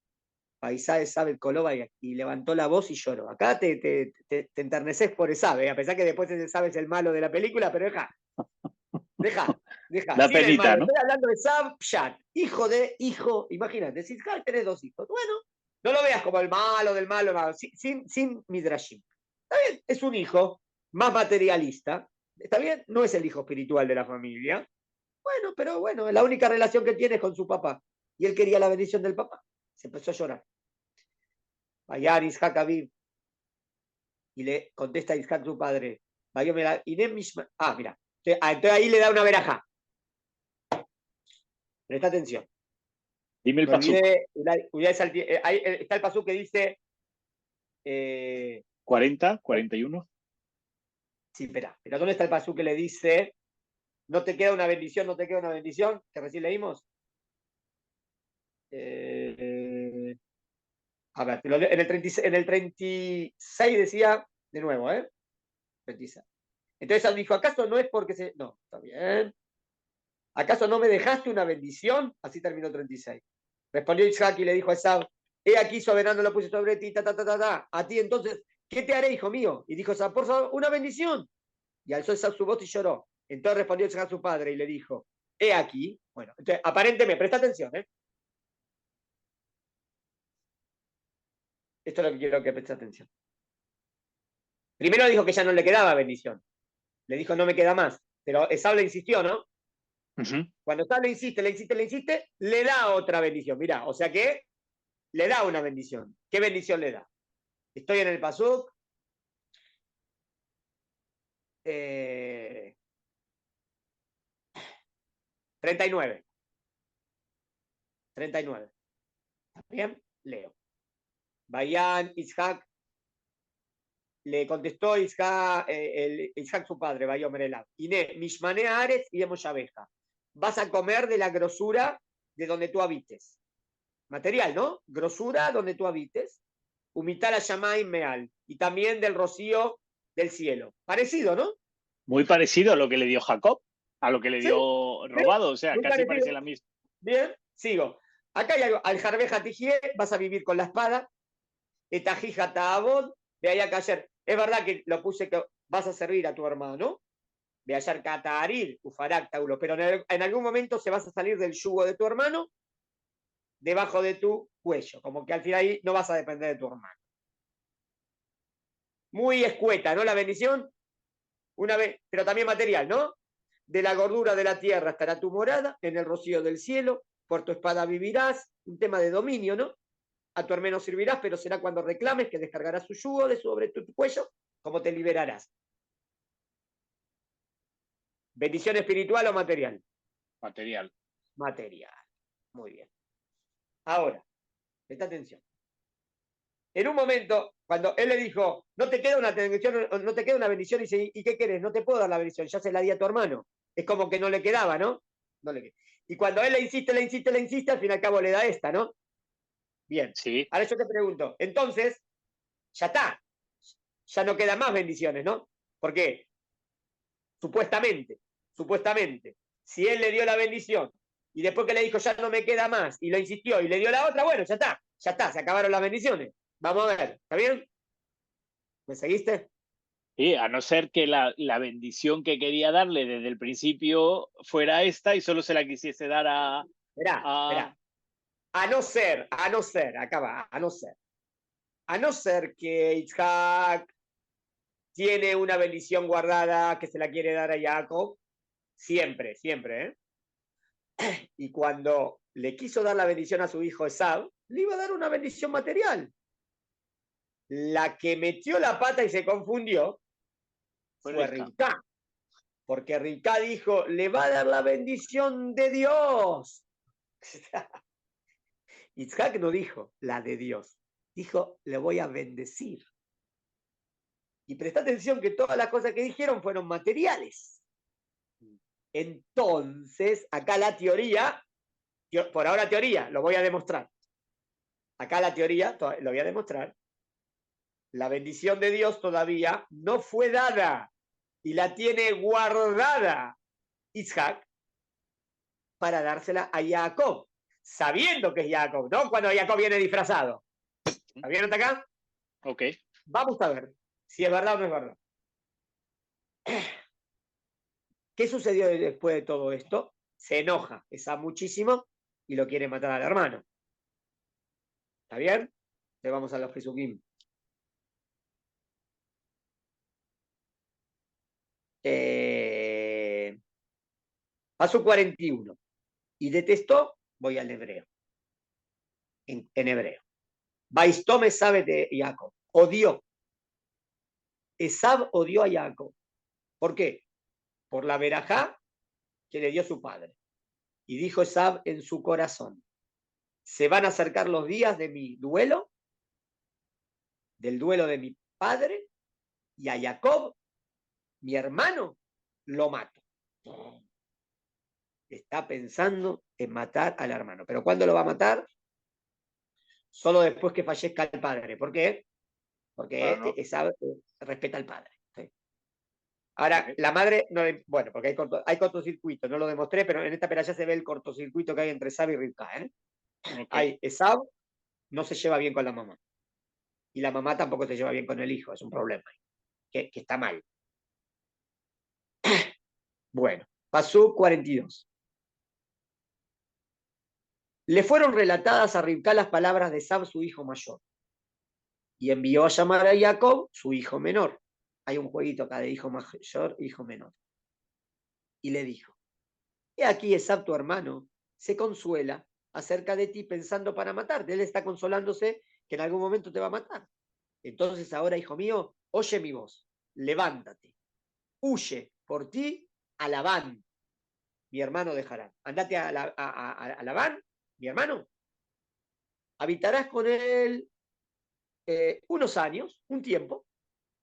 Paisaje sabe el Coloba y levantó la voz y lloró. Acá te enterneces por Esabe, a pesar que después ese Esabe es el malo de la película, pero deja. Da Sin el penita, malo. ¿no? Estoy hablando de Sab Pshat, hijo. Imagínate, si tenés 2 hijos. Bueno, no lo veas como el malo del malo, sin Midrashim. Está bien, es un hijo más materialista. ¿Está bien? No es el hijo espiritual de la familia. Bueno, pero bueno, la única relación que tiene es con su papá. Y él quería la bendición del papá. Se empezó a llorar. Vayar Isaac Aviv. Y le contesta a Isaac su padre. Mira. Entonces ahí le da una veraja. Presta atención. Dime el Me pasuk. olvidé, ahí está el pasú que dice. 40, 41. Sí, espera. Pero ¿dónde está el pasú que le dice? No te queda una bendición, que recién leímos. A ver, en el 36 decía, de nuevo, 36. Entonces él dijo, ¿acaso no es porque se.? No, está bien. ¿Acaso no me dejaste una bendición? Así terminó 36. Respondió Isaac y le dijo a Esau, he aquí soberano lo puse sobre ti, a ti entonces, ¿qué te haré, hijo mío? Y dijo Esau, por favor, una bendición. Y alzó Esau su voz y lloró. Entonces respondió Isaac a su padre y le dijo, he aquí, bueno, entonces, aparentemente, presta atención, esto es lo que quiero que prestes atención. Primero dijo que ya no le quedaba bendición. Le dijo, no me queda más. Pero Esau le insistió, ¿no? Cuando Esau le insiste, le da otra bendición. Mirá, o sea que le da una bendición. ¿Qué bendición le da? Estoy en el Pasuk. 39. 39. ¿Bien? Leo. Bayan Isaac, le contestó Isaac, Isaac su padre, Bayom Merelab. Iné, Mishmane Ares y Emoshabeja. Vas a comer de la grosura de donde tú habites. Material, ¿no? Grosura donde tú habites. Humitar a Shamay Meal. Y también del rocío del cielo. Parecido, ¿no? Muy parecido a lo que le dio Jacob, a lo que le Sí, dio sí, robado, o sea, muy casi parecido. parece la misma. Bien, sigo. Acá hay algo. Al Jarbeja Tijie, vas a vivir con la espada. Etajija Taabod, de allá ayer. Es verdad que lo puse que vas a servir a tu hermano. De ayer Kataaril, Ufarak, Taulo. Pero en algún momento se vas a salir del yugo de tu hermano debajo de tu cuello. Como que al final ahí no vas a depender de tu hermano. Muy escueta, ¿no? La bendición. Una vez, pero también material, ¿no? De la gordura de la tierra estará tu morada, en el rocío del cielo, por tu espada vivirás, un tema de dominio, ¿no? A tu hermano servirás, pero será cuando reclames que descargarás su yugo de sobre tu cuello, como te liberarás. ¿Bendición espiritual o material? Material. Material. Muy bien. Ahora, presta atención. En un momento, cuando él le dijo, no te queda una bendición, no te queda una bendición, y dice, ¿y qué querés? No te puedo dar la bendición, ya se la di a tu hermano. Es como que no le quedaba, ¿no? No le queda. Y cuando él le insiste, al fin y al cabo le da esta, ¿no? Bien. Sí. Ahora yo te pregunto, entonces, ya está. Ya no quedan más bendiciones, ¿no? ¿Por qué? Supuestamente, si él le dio la bendición y después que le dijo ya no me queda más y lo insistió y le dio la otra, bueno, ya está, se acabaron las bendiciones. Vamos a ver, ¿está bien? ¿Me seguiste? Sí, a no ser que la bendición que quería darle desde el principio fuera esta y solo se la quisiese dar Esperá. Acá va, a no ser que Isaac tiene una bendición guardada que se la quiere dar a Jacob, siempre, y cuando le quiso dar la bendición a su hijo Esau, le iba a dar una bendición material. La que metió la pata y se confundió fue Rivka, porque Rivka dijo, le va a dar la bendición de Dios. Isaac no dijo la de Dios, dijo, le voy a bendecir. Y presta atención que todas las cosas que dijeron fueron materiales. Entonces, acá la teoría, por ahora teoría, lo voy a demostrar. Acá la teoría, lo voy a demostrar. La bendición de Dios todavía no fue dada y la tiene guardada Isaac para dársela a Jacob, sabiendo que es Jacob, ¿no? Cuando Jacob viene disfrazado. ¿Está bien hasta acá? Ok. Vamos a ver si es verdad o no es verdad. ¿Qué sucedió después de todo esto? Se enoja Esau muchísimo y lo quiere matar al hermano. ¿Está bien? Le vamos a los Jesuquim. Paso 41. Y detestó, voy al hebreo. En hebreo. Baistome sabe de Jacob. Odió. Esab odió a Jacob. ¿Por qué? Por la verajá que le dio su padre. Y dijo Esab en su corazón, se van a acercar los días de mi duelo, del duelo de mi padre, y a Jacob, mi hermano, lo mato. Está pensando en matar al hermano. ¿Pero cuándo lo va a matar? Solo después que fallezca el padre. ¿Por qué? Porque No. Esab respeta al padre. ¿Sí? Ahora, Ok, la madre, no, bueno, porque hay cortocircuito, no lo demostré, pero en esta peralla se ve el cortocircuito que hay entre Esab y Rivka, ¿eh? ok. Hay Esab, no se lleva bien con la mamá. Y la mamá tampoco se lleva bien con el hijo, es un problema, que está mal. Bueno, pasó 42. Le fueron relatadas a Rivka las palabras de Esab, su hijo mayor, y envió a llamar a Jacob, su hijo menor. Hay un jueguito acá de hijo mayor, hijo menor. Y le dijo, he aquí Esab, tu hermano, se consuela acerca de ti pensando para matarte. Él está consolándose que en algún momento te va a matar. Entonces ahora, hijo mío, oye mi voz, levántate, huye por ti a Labán, mi hermano de Harán. Andate a Labán, mi hermano, habitarás con él unos años, un tiempo,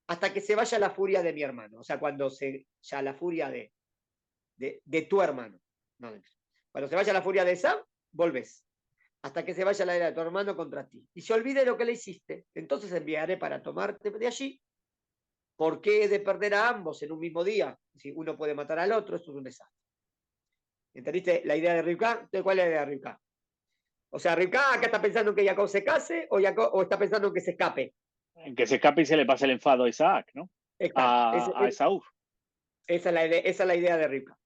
hasta que se vaya la furia de mi hermano. O sea, cuando ya la furia de tu hermano. No, cuando se vaya la furia de Sam, volvés. Hasta que se vaya la ira de tu hermano contra ti. Y se olvide lo que le hiciste. Entonces enviaré para tomarte de allí. ¿Por qué he de perder a ambos en un mismo día? Si uno puede matar al otro, esto es un desastre. ¿Entendiste la idea de Rivka? ¿Cuál es la idea de Rivka? O sea, Rivka acá está pensando en que Jacob se case o está pensando en que se escape. En que se escape y se le pase el enfado a Isaac, ¿no? Exacto. A Esaú. Esa es la idea de Rivka.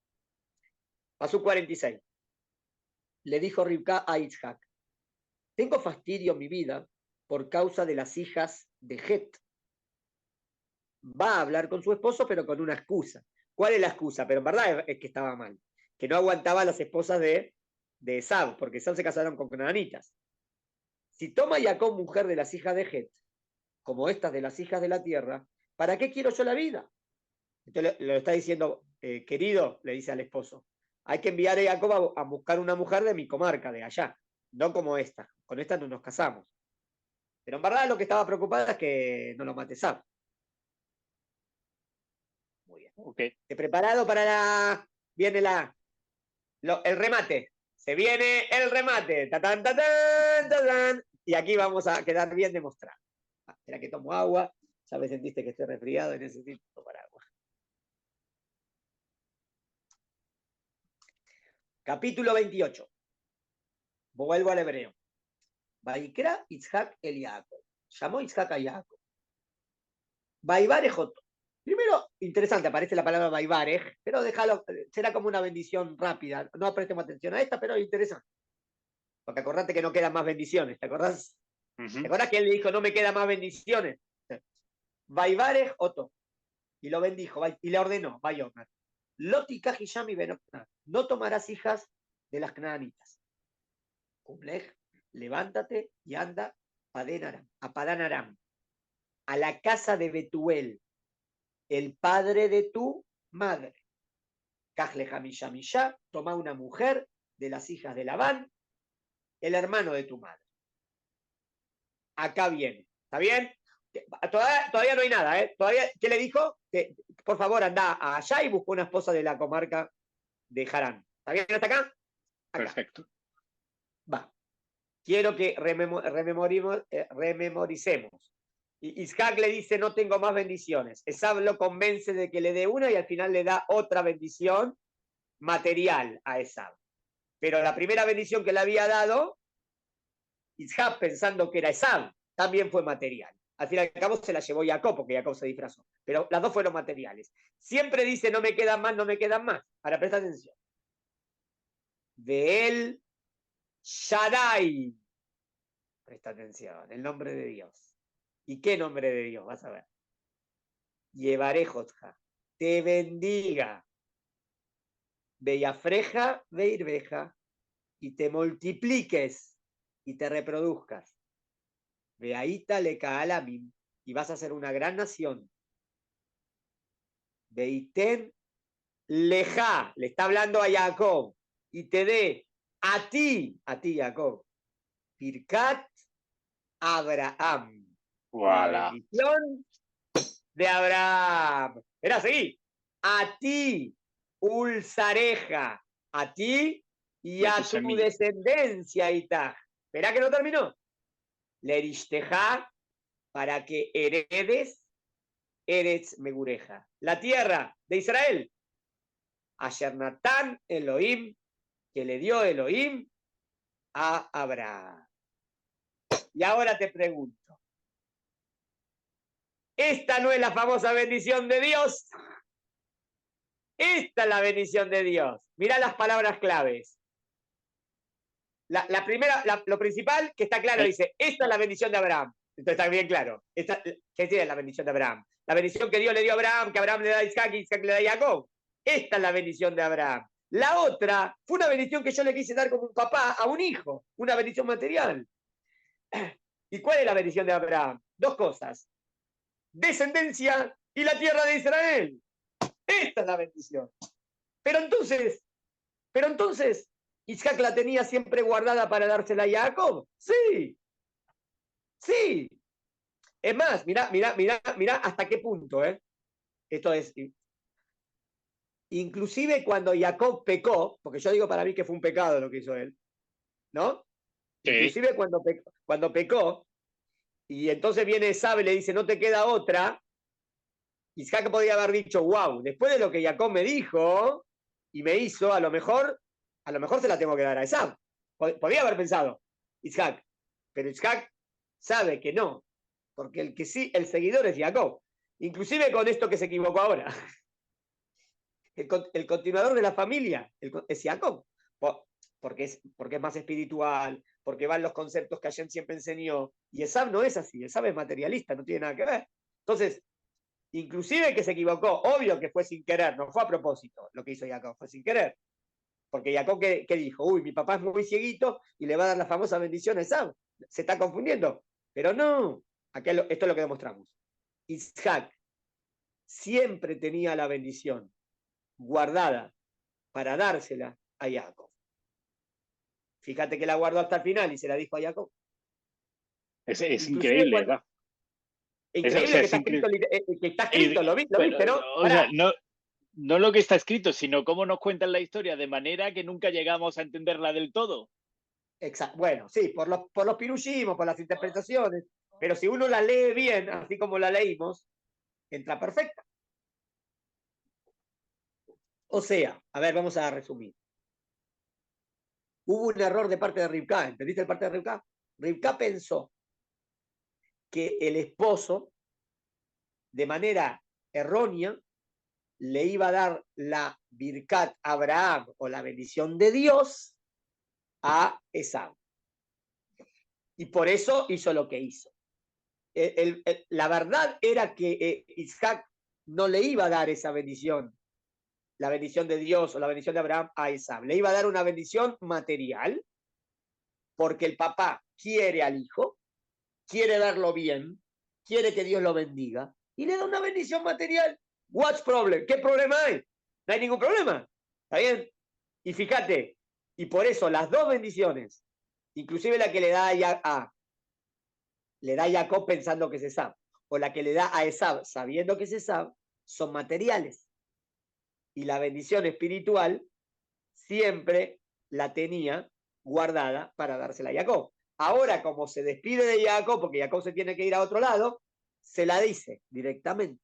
Pasó 46. Le dijo Rivka a Isaac, tengo fastidio en mi vida por causa de las hijas de Het. Va a hablar con su esposo, pero con una excusa. ¿Cuál es la excusa? Pero en verdad es que estaba mal. Que no aguantaba a las esposas de Esab, porque Esab se casaron con canaanitas. Si toma Jacob mujer de las hijas de Het, como estas de las hijas de la tierra, ¿para qué quiero yo la vida? Entonces lo está diciendo, querido, le dice al esposo, hay que enviar a Jacob a buscar una mujer de mi comarca, de allá, no como esta. Con esta no nos casamos. Pero en verdad lo que estaba preocupada es que no lo mate Sam. Muy bien. Okay. Preparado para viene el remate. Se viene el remate. ¡Tatán, tatán, tatán! Y aquí vamos a quedar bien demostrado. Espera que tomo agua. Ya me sentiste que estoy resfriado y necesito tomar agua. Capítulo 28. Vuelvo al hebreo. Vaikra Itzhak el Jacob. Llamó Itzhak a Jacob. Vaivarej Joto. Primero, interesante, aparece la palabra Vaivarej, pero déjalo, será como una bendición rápida. No prestemos atención a esta, pero interesante. Porque acordate que no quedan más bendiciones, ¿te acordás? ¿Te acordás que él le dijo, no me quedan más bendiciones? Vaivarej Joto. Y lo bendijo, y le ordenó, Vayonar. Loti Kahishami Benokna. No tomarás hijas de las canaanitas. Kumlej, levántate y anda a Padán Aram, a la casa de Betuel, el padre de tu madre. Kajle Hamishamisha, toma una mujer de las hijas de Labán, el hermano de tu madre. Acá viene. ¿Está bien? Todavía no hay nada, ¿eh? ¿Qué le dijo? Por favor, anda allá y busca una esposa de la comarca de Harán. ¿Está bien hasta acá? Perfecto. Va. Quiero que rememoricemos. Y Isaac le dice, no tengo más bendiciones. Esab lo convence de que le dé una y al final le da otra bendición material a Esab. Pero la primera bendición que le había dado, Isaac pensando que era Esab, también fue material. Al fin y al cabo se la llevó Jacob, porque Jacob se disfrazó. Pero las dos fueron materiales. Siempre dice, no me quedan más, no me quedan más. Ahora presta atención. De él, Shaddai. Presta atención, el nombre de Dios. ¿Y qué nombre de Dios? Vas a ver. Llevaré Jotja. Te bendiga. Bellafreja, veirbeja. Y te multipliques y te reproduzcas. Veaita le kaalamim. Y vas a ser una gran nación. Veiten leja. Le está hablando a Jacob. Y te dé a ti Jacob. Pirkat Abraham. La Voilà. bendición de Abraham. Era seguí. A ti, Ulzareja. A ti y De a tu tu semilla. descendencia, Itá. Esperá que no terminó. Lerishterá, para que heredes Eretz Megureja, la tierra de Israel. Asher Natán Elohim, que le dio Elohim a Abraham. Y ahora te pregunto, ¿esta no es la famosa bendición de Dios? Esta es la bendición de Dios. Mirá las palabras claves. La primera, lo principal, que está claro, dice, esta es la bendición de Abraham. Entonces está bien claro. ¿Qué es la bendición de Abraham? La bendición que Dios le dio a Abraham, que Abraham le da a Isaac y Isaac le da a Jacob. Esta es la bendición de Abraham. La otra fue una bendición que yo le quise dar como un papá a un hijo, una bendición material. ¿Y cuál es la bendición de Abraham? Dos cosas. Descendencia y la tierra de Israel. Esta es la bendición. Pero entonces, Isaac la tenía siempre guardada para dársela a Jacob. Sí, sí. Es más, mirá hasta qué punto, ¿eh? Esto es, inclusive cuando Jacob pecó, porque yo digo para mí que fue un pecado lo que hizo él, ¿no? Sí. Inclusive cuando pecó, y entonces viene Esab y le dice, no te queda otra, Isaac podía haber dicho, wow, después de lo que Jacob me dijo y me hizo, a lo mejor se la tengo que dar a Esab. Podría haber pensado Isaac, pero Isaac sabe que no, porque el que sí, el seguidor es Jacob. Inclusive con esto que se equivocó ahora. El continuador de la familia es Jacob, porque es más espiritual, porque van los conceptos que Hashem siempre enseñó. Y Esab no es así, Esab es materialista, no tiene nada que ver. Entonces, inclusive que se equivocó, obvio que fue sin querer, no fue a propósito lo que hizo Jacob, fue sin querer. Porque Jacob, ¿qué dijo? Uy, mi papá es muy cieguito y le va a dar la famosa bendición a Esab. Se está confundiendo. Pero no, esto es lo que demostramos. Isaac siempre tenía la bendición guardada para dársela a Jacob. Fíjate que la guardó hasta el final y se la dijo a Jacob. Es increíble, ¿verdad? Increíble, o sea, que está escrito, lo viste, ¿no? O sea, no lo que está escrito, sino cómo nos cuentan la historia de manera que nunca llegamos a entenderla del todo. Exacto. Bueno, sí, por los pirushimos, por las interpretaciones, pero si uno la lee bien, así como la leímos, entra perfecta. O sea, a ver, vamos a resumir. Hubo un error de parte de Rivka, ¿entendiste el parte de Rivka? Rivka pensó que el esposo, de manera errónea, le iba a dar la Birkat Abraham o la bendición de Dios a Esab. Y por eso hizo lo que hizo. La verdad era que Isaac no le iba a dar esa bendición, la bendición de Dios o la bendición de Abraham a Esab. Le iba a dar una bendición material, porque el papá quiere al hijo, quiere verlo bien, quiere que Dios lo bendiga, y le da una bendición material. What's problem? ¿Qué problema hay? No hay ningún problema. ¿Está bien? Y fíjate, y por eso las dos bendiciones, inclusive la que le da a Jacob pensando que es Esab, o la que le da a Esab sabiendo que es Esab, son materiales. Y la bendición espiritual siempre la tenía guardada para dársela a Jacob. Ahora, como se despide de Jacob, porque Jacob se tiene que ir a otro lado, se la dice directamente.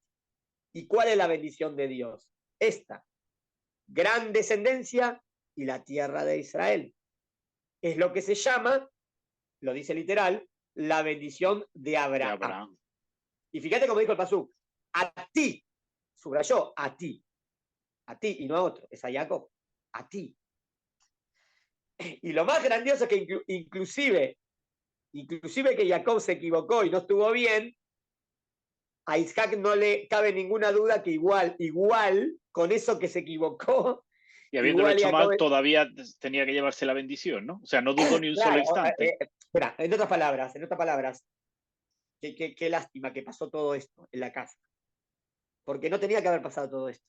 ¿Y cuál es la bendición de Dios? Esta, gran descendencia y la tierra de Israel. Es lo que se llama, lo dice literal, la bendición de Abraham. Y fíjate cómo dijo el Pasuk, a ti, subrayó, a ti y no a otro, es a Jacob, a ti. Y lo más grandioso es que inclusive que Jacob se equivocó y no estuvo bien, a Isaac no le cabe ninguna duda que igual, con eso que se equivocó. Y habiéndolo hecho mal, todavía tenía que llevarse la bendición, ¿no? O sea, no dudó ni un solo instante. Espera, en otras palabras, qué lástima que pasó todo esto en la casa. Porque no tenía que haber pasado todo esto.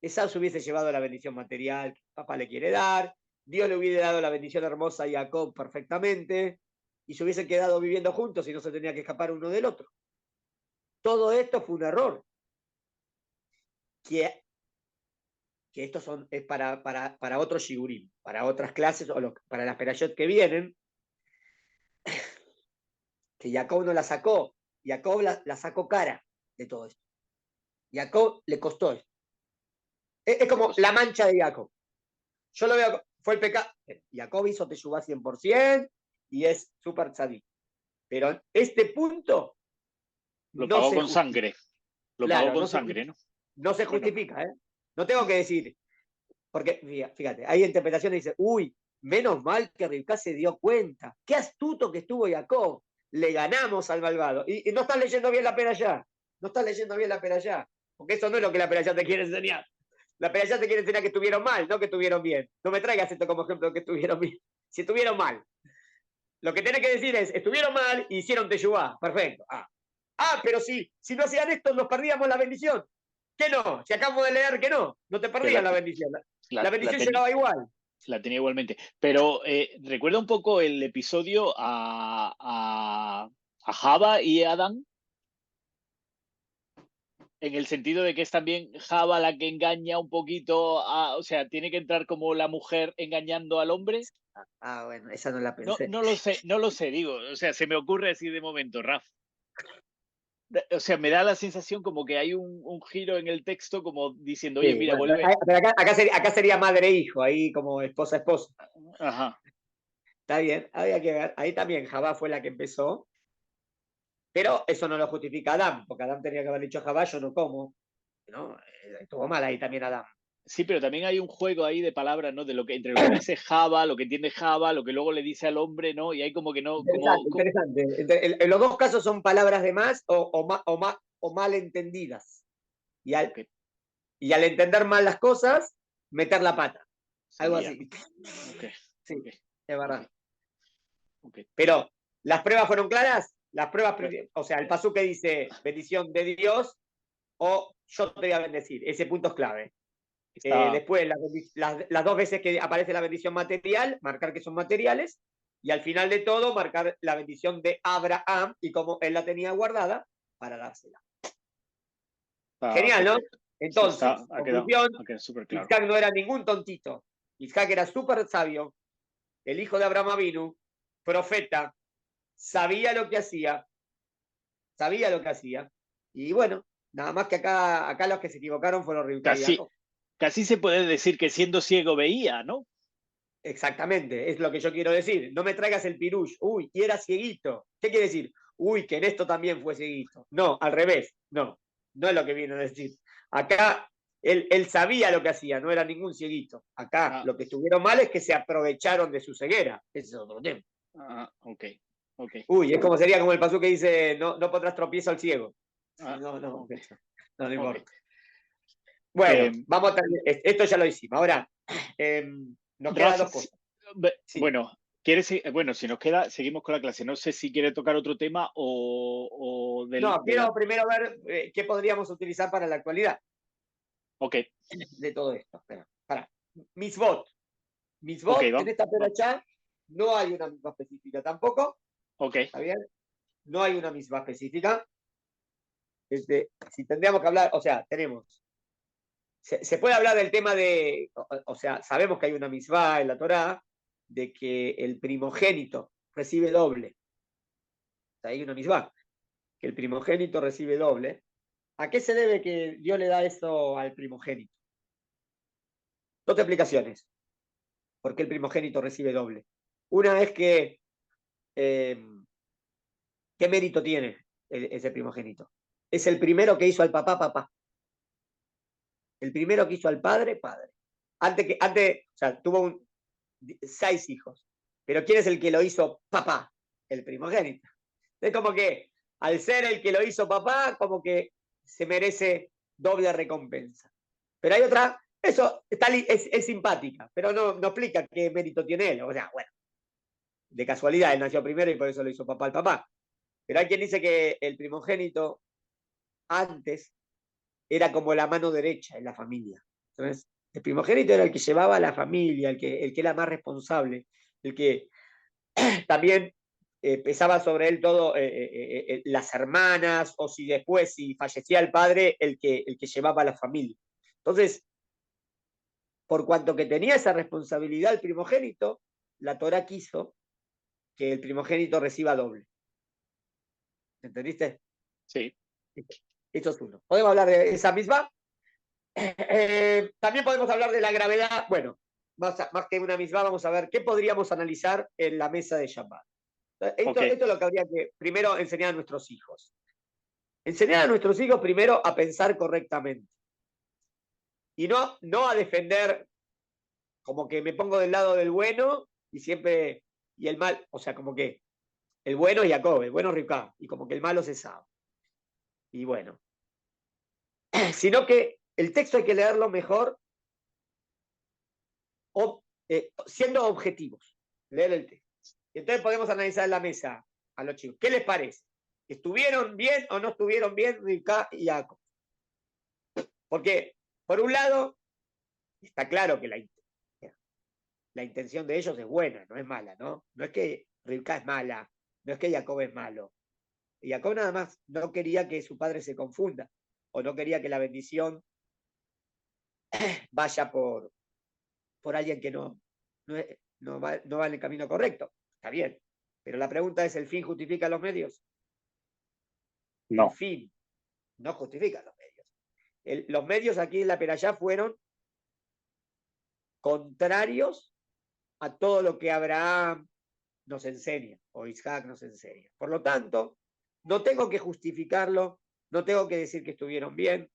Esau se hubiese llevado la bendición material que papá le quiere dar, Dios le hubiera dado la bendición hermosa a Jacob perfectamente, y se hubiesen quedado viviendo juntos y no se tenía que escapar uno del otro. Todo esto fue un error. Que esto es para otros shigurim, para otras clases, o para las perayot que vienen, que Jacob no la sacó, Jacob la sacó cara. de todo esto. Jacob le costó esto. Es como la mancha de Jacob. Yo lo veo, fue el pecado. Jacob hizo Teshuvá 100% y es súper tzadik. Pero en este punto Lo no pagó se con justifica. sangre. Lo pagó Claro, con sangre, ¿no? no se Bueno, justifica, ¿eh? No tengo que decir, porque fíjate, hay interpretaciones que dicen, uy, menos mal que Rivka se dio cuenta. Qué astuto que estuvo Jacob. Le ganamos al malvado. Y no estás leyendo bien la perashá. No estás leyendo bien la perashá. Porque eso no es lo que la perashá te quiere enseñar. La perashá te quiere enseñar que estuvieron mal, no que estuvieron bien. No me traigas esto como ejemplo de que estuvieron bien. Si estuvieron mal. Lo que tenés que decir es, estuvieron mal y hicieron teshuvá. Perfecto. Pero si no hacían esto, nos perdíamos la bendición. ¿Qué no? Si acabo de leer que no. No te que perdías la bendición. la, La la bendición tenía. llegaba igual. La tenía igualmente. Pero recuerda un poco el episodio a Java y Adán, en el sentido de que es también Java la que engaña un poquito, o sea, tiene que entrar como la mujer engañando al hombre. Bueno, esa no la No, pensé. no lo sé, digo, o sea, se me ocurre así de momento, Raf. O sea, me da la sensación como que hay un giro en el texto como diciendo, oye, Sí, mira, bueno, vuelve. pero acá sería madre e hijo, ahí como esposa esposa. Ajá. Está bien, había que ver. Ahí también Jabá fue la que empezó, pero eso no lo justifica Adán, porque Adán tenía que haber dicho Jabá, yo no como. ¿No? Estuvo mal ahí también Adán. Sí, pero también hay un juego ahí de palabras, ¿no? De lo que entre lo que dice Java, lo que entiende Java, lo que luego le dice al hombre, ¿no? Y hay como que no, Interesante, interesante. En los dos casos son palabras de más o mal entendidas. Y al, okay. y al entender mal las cosas, meter la pata. Algo Sería. así. Okay. Sí, Okay. es verdad. Okay. Okay. Pero, ¿las pruebas fueron claras? Las pruebas, Pero, o sea, el pasú que dice bendición de Dios o yo te voy a bendecir. Ese punto es clave. está, Después, las dos veces que aparece la bendición material, marcar que son materiales, y al final de todo, marcar la bendición de Abraham y cómo él la tenía guardada para dársela. está Genial, ¿no? perfecto. Sí, Entonces, ha conclusión, quedado súper claro. Isaac no era ningún tontito. Isaac era súper sabio, el hijo de Abraham Avinu, profeta, sabía lo que hacía, y bueno, nada más que acá los que se equivocaron fueron Rivka y Casi, Jacob. casi se puede decir que siendo ciego veía, ¿no? Exactamente, es lo que yo quiero decir. No me traigas el pirush. Uy, y era cieguito. ¿Qué quiere decir? Uy, que en esto también fue cieguito. No, al revés. No, no es lo que vino a decir. Acá él sabía lo que hacía, no era ningún cieguito. Acá Ah, lo que estuvieron mal es que se aprovecharon de su ceguera. Ese es otro tema. ok, ok. Uy, sería como el pasú que dice, no, no pondrás tropiezo al ciego. Ah, No, no, ok, no ok. importa. Bueno, Eh, vamos a terminar. Esto ya lo hicimos. Ahora, nos quedan Rafa, dos cosas. Sí. bueno, bueno, si nos queda, seguimos con la clase. No sé si quiere tocar otro tema o No, de la. quiero primero ver qué podríamos utilizar para la actualidad Ok, de todo esto. Espera, para. Misbot. ok, Misbot, en esta vamos. perachá no hay una misma específica tampoco. Ok, ¿Está bien? No hay una misma específica. Si tendríamos que hablar, o sea, tenemos. Se puede hablar del tema de, o sea, sabemos que hay una misbah en la Torá de que el primogénito recibe doble. O sea, hay una misbah, que el primogénito recibe doble. ¿A qué se debe que Dios le da eso al primogénito? Dos explicaciones. ¿Por qué el primogénito recibe doble? Una es que, ¿qué mérito tiene ese primogénito? Es el primero que hizo al papá, papá. El primero que hizo al padre, padre. O sea, tuvo 6 hijos. Pero ¿quién es el que lo hizo papá? El primogénito. Es como que al ser el que lo hizo papá, como que se merece doble recompensa. Pero hay otra, eso es simpática, pero no explica qué mérito tiene él. O sea, bueno, de casualidad él nació primero y por eso lo hizo papá al papá. Pero hay quien dice que el primogénito antes era como la mano derecha en la familia. Entonces, el primogénito era el que llevaba a la familia, el que era más responsable, el que también pesaba sobre él todo las hermanas, o si después, si fallecía el padre, el que llevaba a la familia. Entonces, por cuanto que tenía esa responsabilidad el primogénito, la Torá quiso que el primogénito reciba doble. ¿Entendiste? sí. Esto es uno. Podemos hablar de esa misma. También podemos hablar de la gravedad. Bueno, más que una misma, vamos a ver qué podríamos analizar en la mesa de Shabbat. Esto es lo que habría que primero enseñar a nuestros hijos. Enseñar a nuestros hijos primero a pensar correctamente. Y no a defender como que me pongo del lado del bueno y siempre, y el mal, o sea, como que el bueno es Jacob, el bueno es Rivka, y como que el malo es Esau. Y bueno, sino que el texto hay que leerlo mejor siendo objetivos, leer el texto. Y entonces podemos analizar en la mesa a los chicos. ¿Qué les parece? ¿Estuvieron bien o no estuvieron bien Rivka y Jacob? Porque, por un lado, está claro que la intención de ellos es buena, no es mala, ¿no? No es que Rivka es mala, no es que Jacob es malo. Y Jacob nada más no quería que su padre se confunda, o no quería que la bendición vaya por alguien que no va en el camino correcto. Está bien. Pero la pregunta es, ¿el fin justifica los medios? No. El fin no justifica los medios. Los medios aquí en la Perayá fueron contrarios a todo lo que Abraham nos enseña, o Isaac nos enseña. Por lo tanto, no tengo que justificarlo, no tengo que decir que estuvieron bien,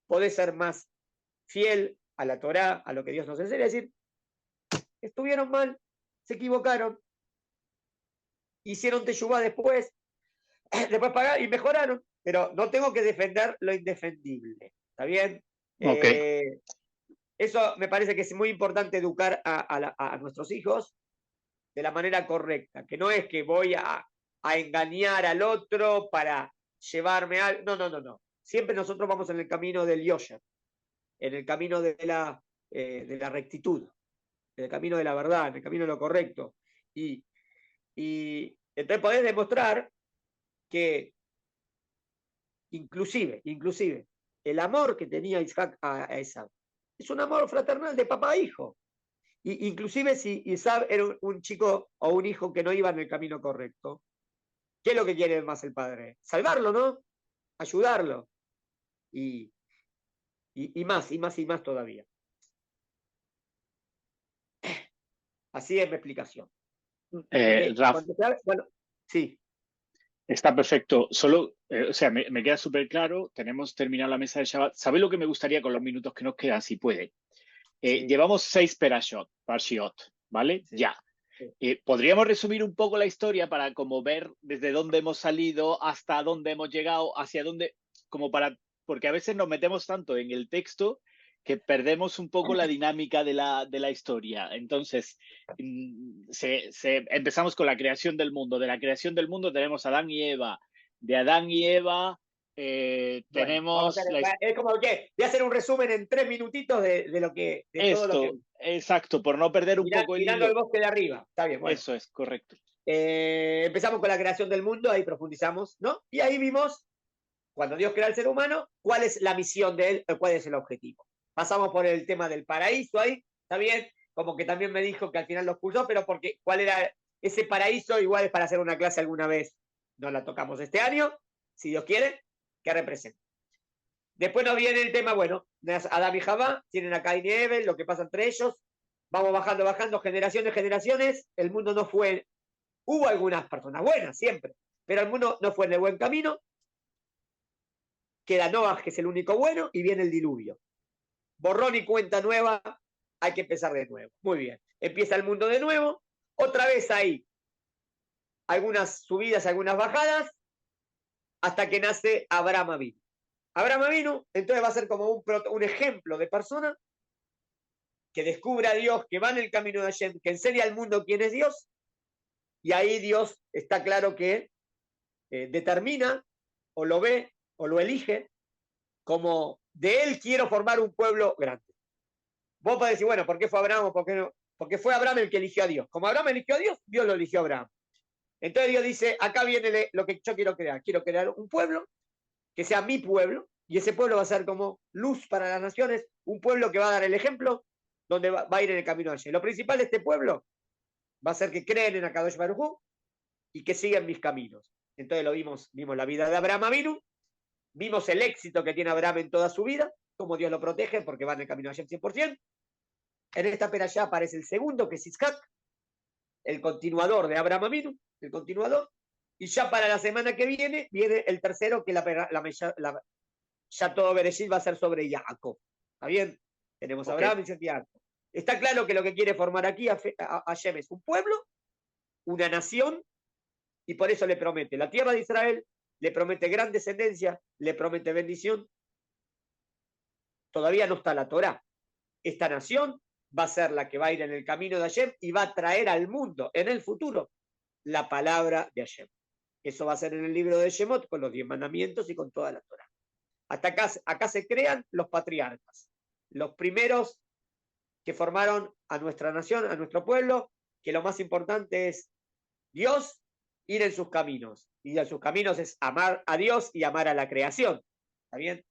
podés ser más fiel a la Torá, a lo que Dios nos enseña, es decir, estuvieron mal, se equivocaron, hicieron teshuvá después pagaron y mejoraron, pero no tengo que defender lo indefendible, ¿está bien? Okay. Eso me parece que es muy importante educar a nuestros hijos de la manera correcta, que no es que voy a engañar al otro para llevarme al... No. Siempre nosotros vamos en el camino del yosher, en el camino de la rectitud, en el camino de la verdad, en el camino de lo correcto. Y entonces podés demostrar que inclusive, el amor que tenía Isaac a Esaú es un amor fraternal de papá a hijo. Inclusive si Isaac era un chico o un hijo que no iba en el camino correcto, ¿qué es lo que quiere más el padre? Salvarlo, ¿no? Ayudarlo. Y más todavía. Así es mi explicación. Raf, Bueno, sí. está perfecto. Solo, o sea, me queda súper claro. Tenemos terminado la mesa de Shabbat. ¿Sabes lo que me gustaría con los minutos que nos quedan, si puede? Sí. Llevamos 6 Parshiot, ¿vale? Sí. Ya. Sí. ¿Podríamos resumir un poco la historia para como ver desde dónde hemos salido, hasta dónde hemos llegado, hacia dónde, porque a veces nos metemos tanto en el texto que perdemos un poco la dinámica de la historia. Entonces, empezamos con la creación del mundo. De la creación del mundo tenemos a Adán y Eva. De Adán y Eva tenemos... Es como que voy a hacer un resumen en 3 minutitos de todo lo que... Exacto, por no perder un poco el mirando hilo. el bosque de arriba. Está bien, bueno. Eso es, correcto. Empezamos con la creación del mundo, ahí profundizamos, ¿no? Y ahí vimos, cuando Dios crea al ser humano, cuál es la misión de él, cuál es el objetivo. Pasamos por el tema del paraíso ahí, ¿está bien? Como que también me dijo que al final lo expulsó, pero porque cuál era ese paraíso, igual es para hacer una clase alguna vez. No la tocamos este año, si Dios quiere, que represente. Después nos viene el tema, bueno, Adán y Jabá, tienen a Caín y Abel, lo que pasa entre ellos. Vamos bajando, generaciones. El mundo no fue... Hubo algunas personas buenas, siempre, pero el mundo no fue en el buen camino. Queda Noah, que es el único bueno, y viene el diluvio. Borrón y cuenta nueva, hay que empezar de nuevo. Muy bien, empieza el mundo de nuevo, otra vez ahí. Algunas subidas, algunas bajadas, hasta que nace Abraham Avinu. Abraham Avinu, entonces va a ser como un ejemplo de persona que descubre a Dios, que va en el camino de Hashem, que enseña al mundo quién es Dios, y ahí Dios está claro que determina, o lo ve, o lo elige, como de él quiero formar un pueblo grande. Vos podés decir, bueno, ¿por qué fue Abraham o por qué no? Porque fue Abraham el que eligió a Dios. Como Abraham eligió a Dios, Dios lo eligió a Abraham. Entonces Dios dice, acá viene lo que yo quiero crear. Quiero crear un pueblo que sea mi pueblo, y ese pueblo va a ser como luz para las naciones, un pueblo que va a dar el ejemplo, donde va a ir en el camino allí. Lo principal de este pueblo va a ser que creen en Akadosh Baruj Hu y que sigan mis caminos. Entonces vimos la vida de Abraham Avinu, Vimos el éxito que tiene Abraham en toda su vida, cómo Dios lo protege porque va en el camino de Hashem 100%. En esta perashá aparece el segundo, que es Isaac, el continuador de Abraham Avinu, el continuador. Y ya para la semana que viene el tercero, que ya todo Bereshit va a ser sobre Jacob. ¿Está bien? Tenemos a Abraham, Isaac y Jacob. Está claro que lo que quiere formar aquí Hashem es un pueblo, una nación, y por eso le promete la tierra de Israel, le promete gran descendencia, le promete bendición. Todavía no está la Torá. Esta nación va a ser la que va a ir en el camino de Hashem y va a traer al mundo en el futuro la palabra de Hashem. Eso va a ser en el libro de Shemot, con los 10 mandamientos y con toda la Torá. Hasta acá se crean los patriarcas, los primeros que formaron a nuestra nación, a nuestro pueblo, que lo más importante es Dios, ir en sus caminos. Y en sus caminos es amar a Dios y amar a la creación. ¿Está bien?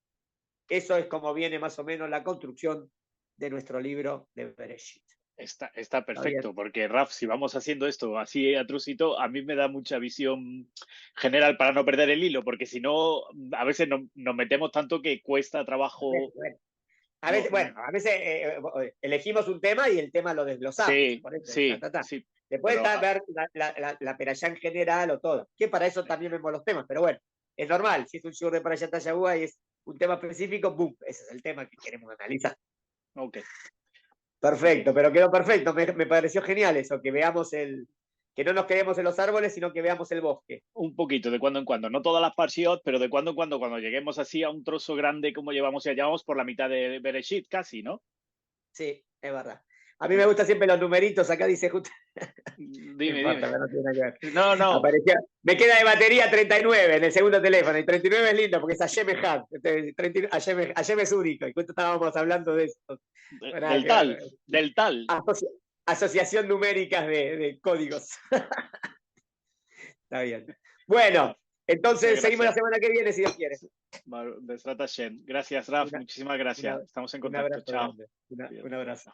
Eso es como viene más o menos la construcción de nuestro libro de Bereshit. Está perfecto, porque Raf, si vamos haciendo esto así a trocito, a mí me da mucha visión general para no perder el hilo, porque si no, a veces nos metemos tanto que cuesta trabajo. A veces elegimos un tema y el tema lo desglosamos. Sí, por eso, sí, sí. Después ver la perashá en general o todo, que para eso también vemos los temas, pero bueno, es normal, si es un shiur de Perashat Shavua y es un tema específico, ¡boom! Ese es el tema que queremos analizar. Ok. Perfecto, pero quedó perfecto, me pareció genial eso, que veamos que no nos quedemos en los árboles, sino que veamos el bosque. Un poquito, de cuando en cuando, no todas las parshiot, pero de cuando en cuando lleguemos así a un trozo grande como llevamos, ya llevamos por la mitad de Bereshit casi, ¿no? Sí, es verdad. A mí me gustan siempre los numeritos, acá dice justo. Dime. No tiene nada que ver. No. Aparecía, me queda de batería 39 en el segundo teléfono, y 39 es lindo porque es Hashem Echad, Hashem es único, y justo estábamos hablando de esto. Del tal. Asociación numéricas de códigos. Está bien. Bueno, entonces seguimos la semana que viene, si Dios quiere. Gracias, Raf. Muchísimas gracias. Estamos en contacto. Chao. Un abrazo.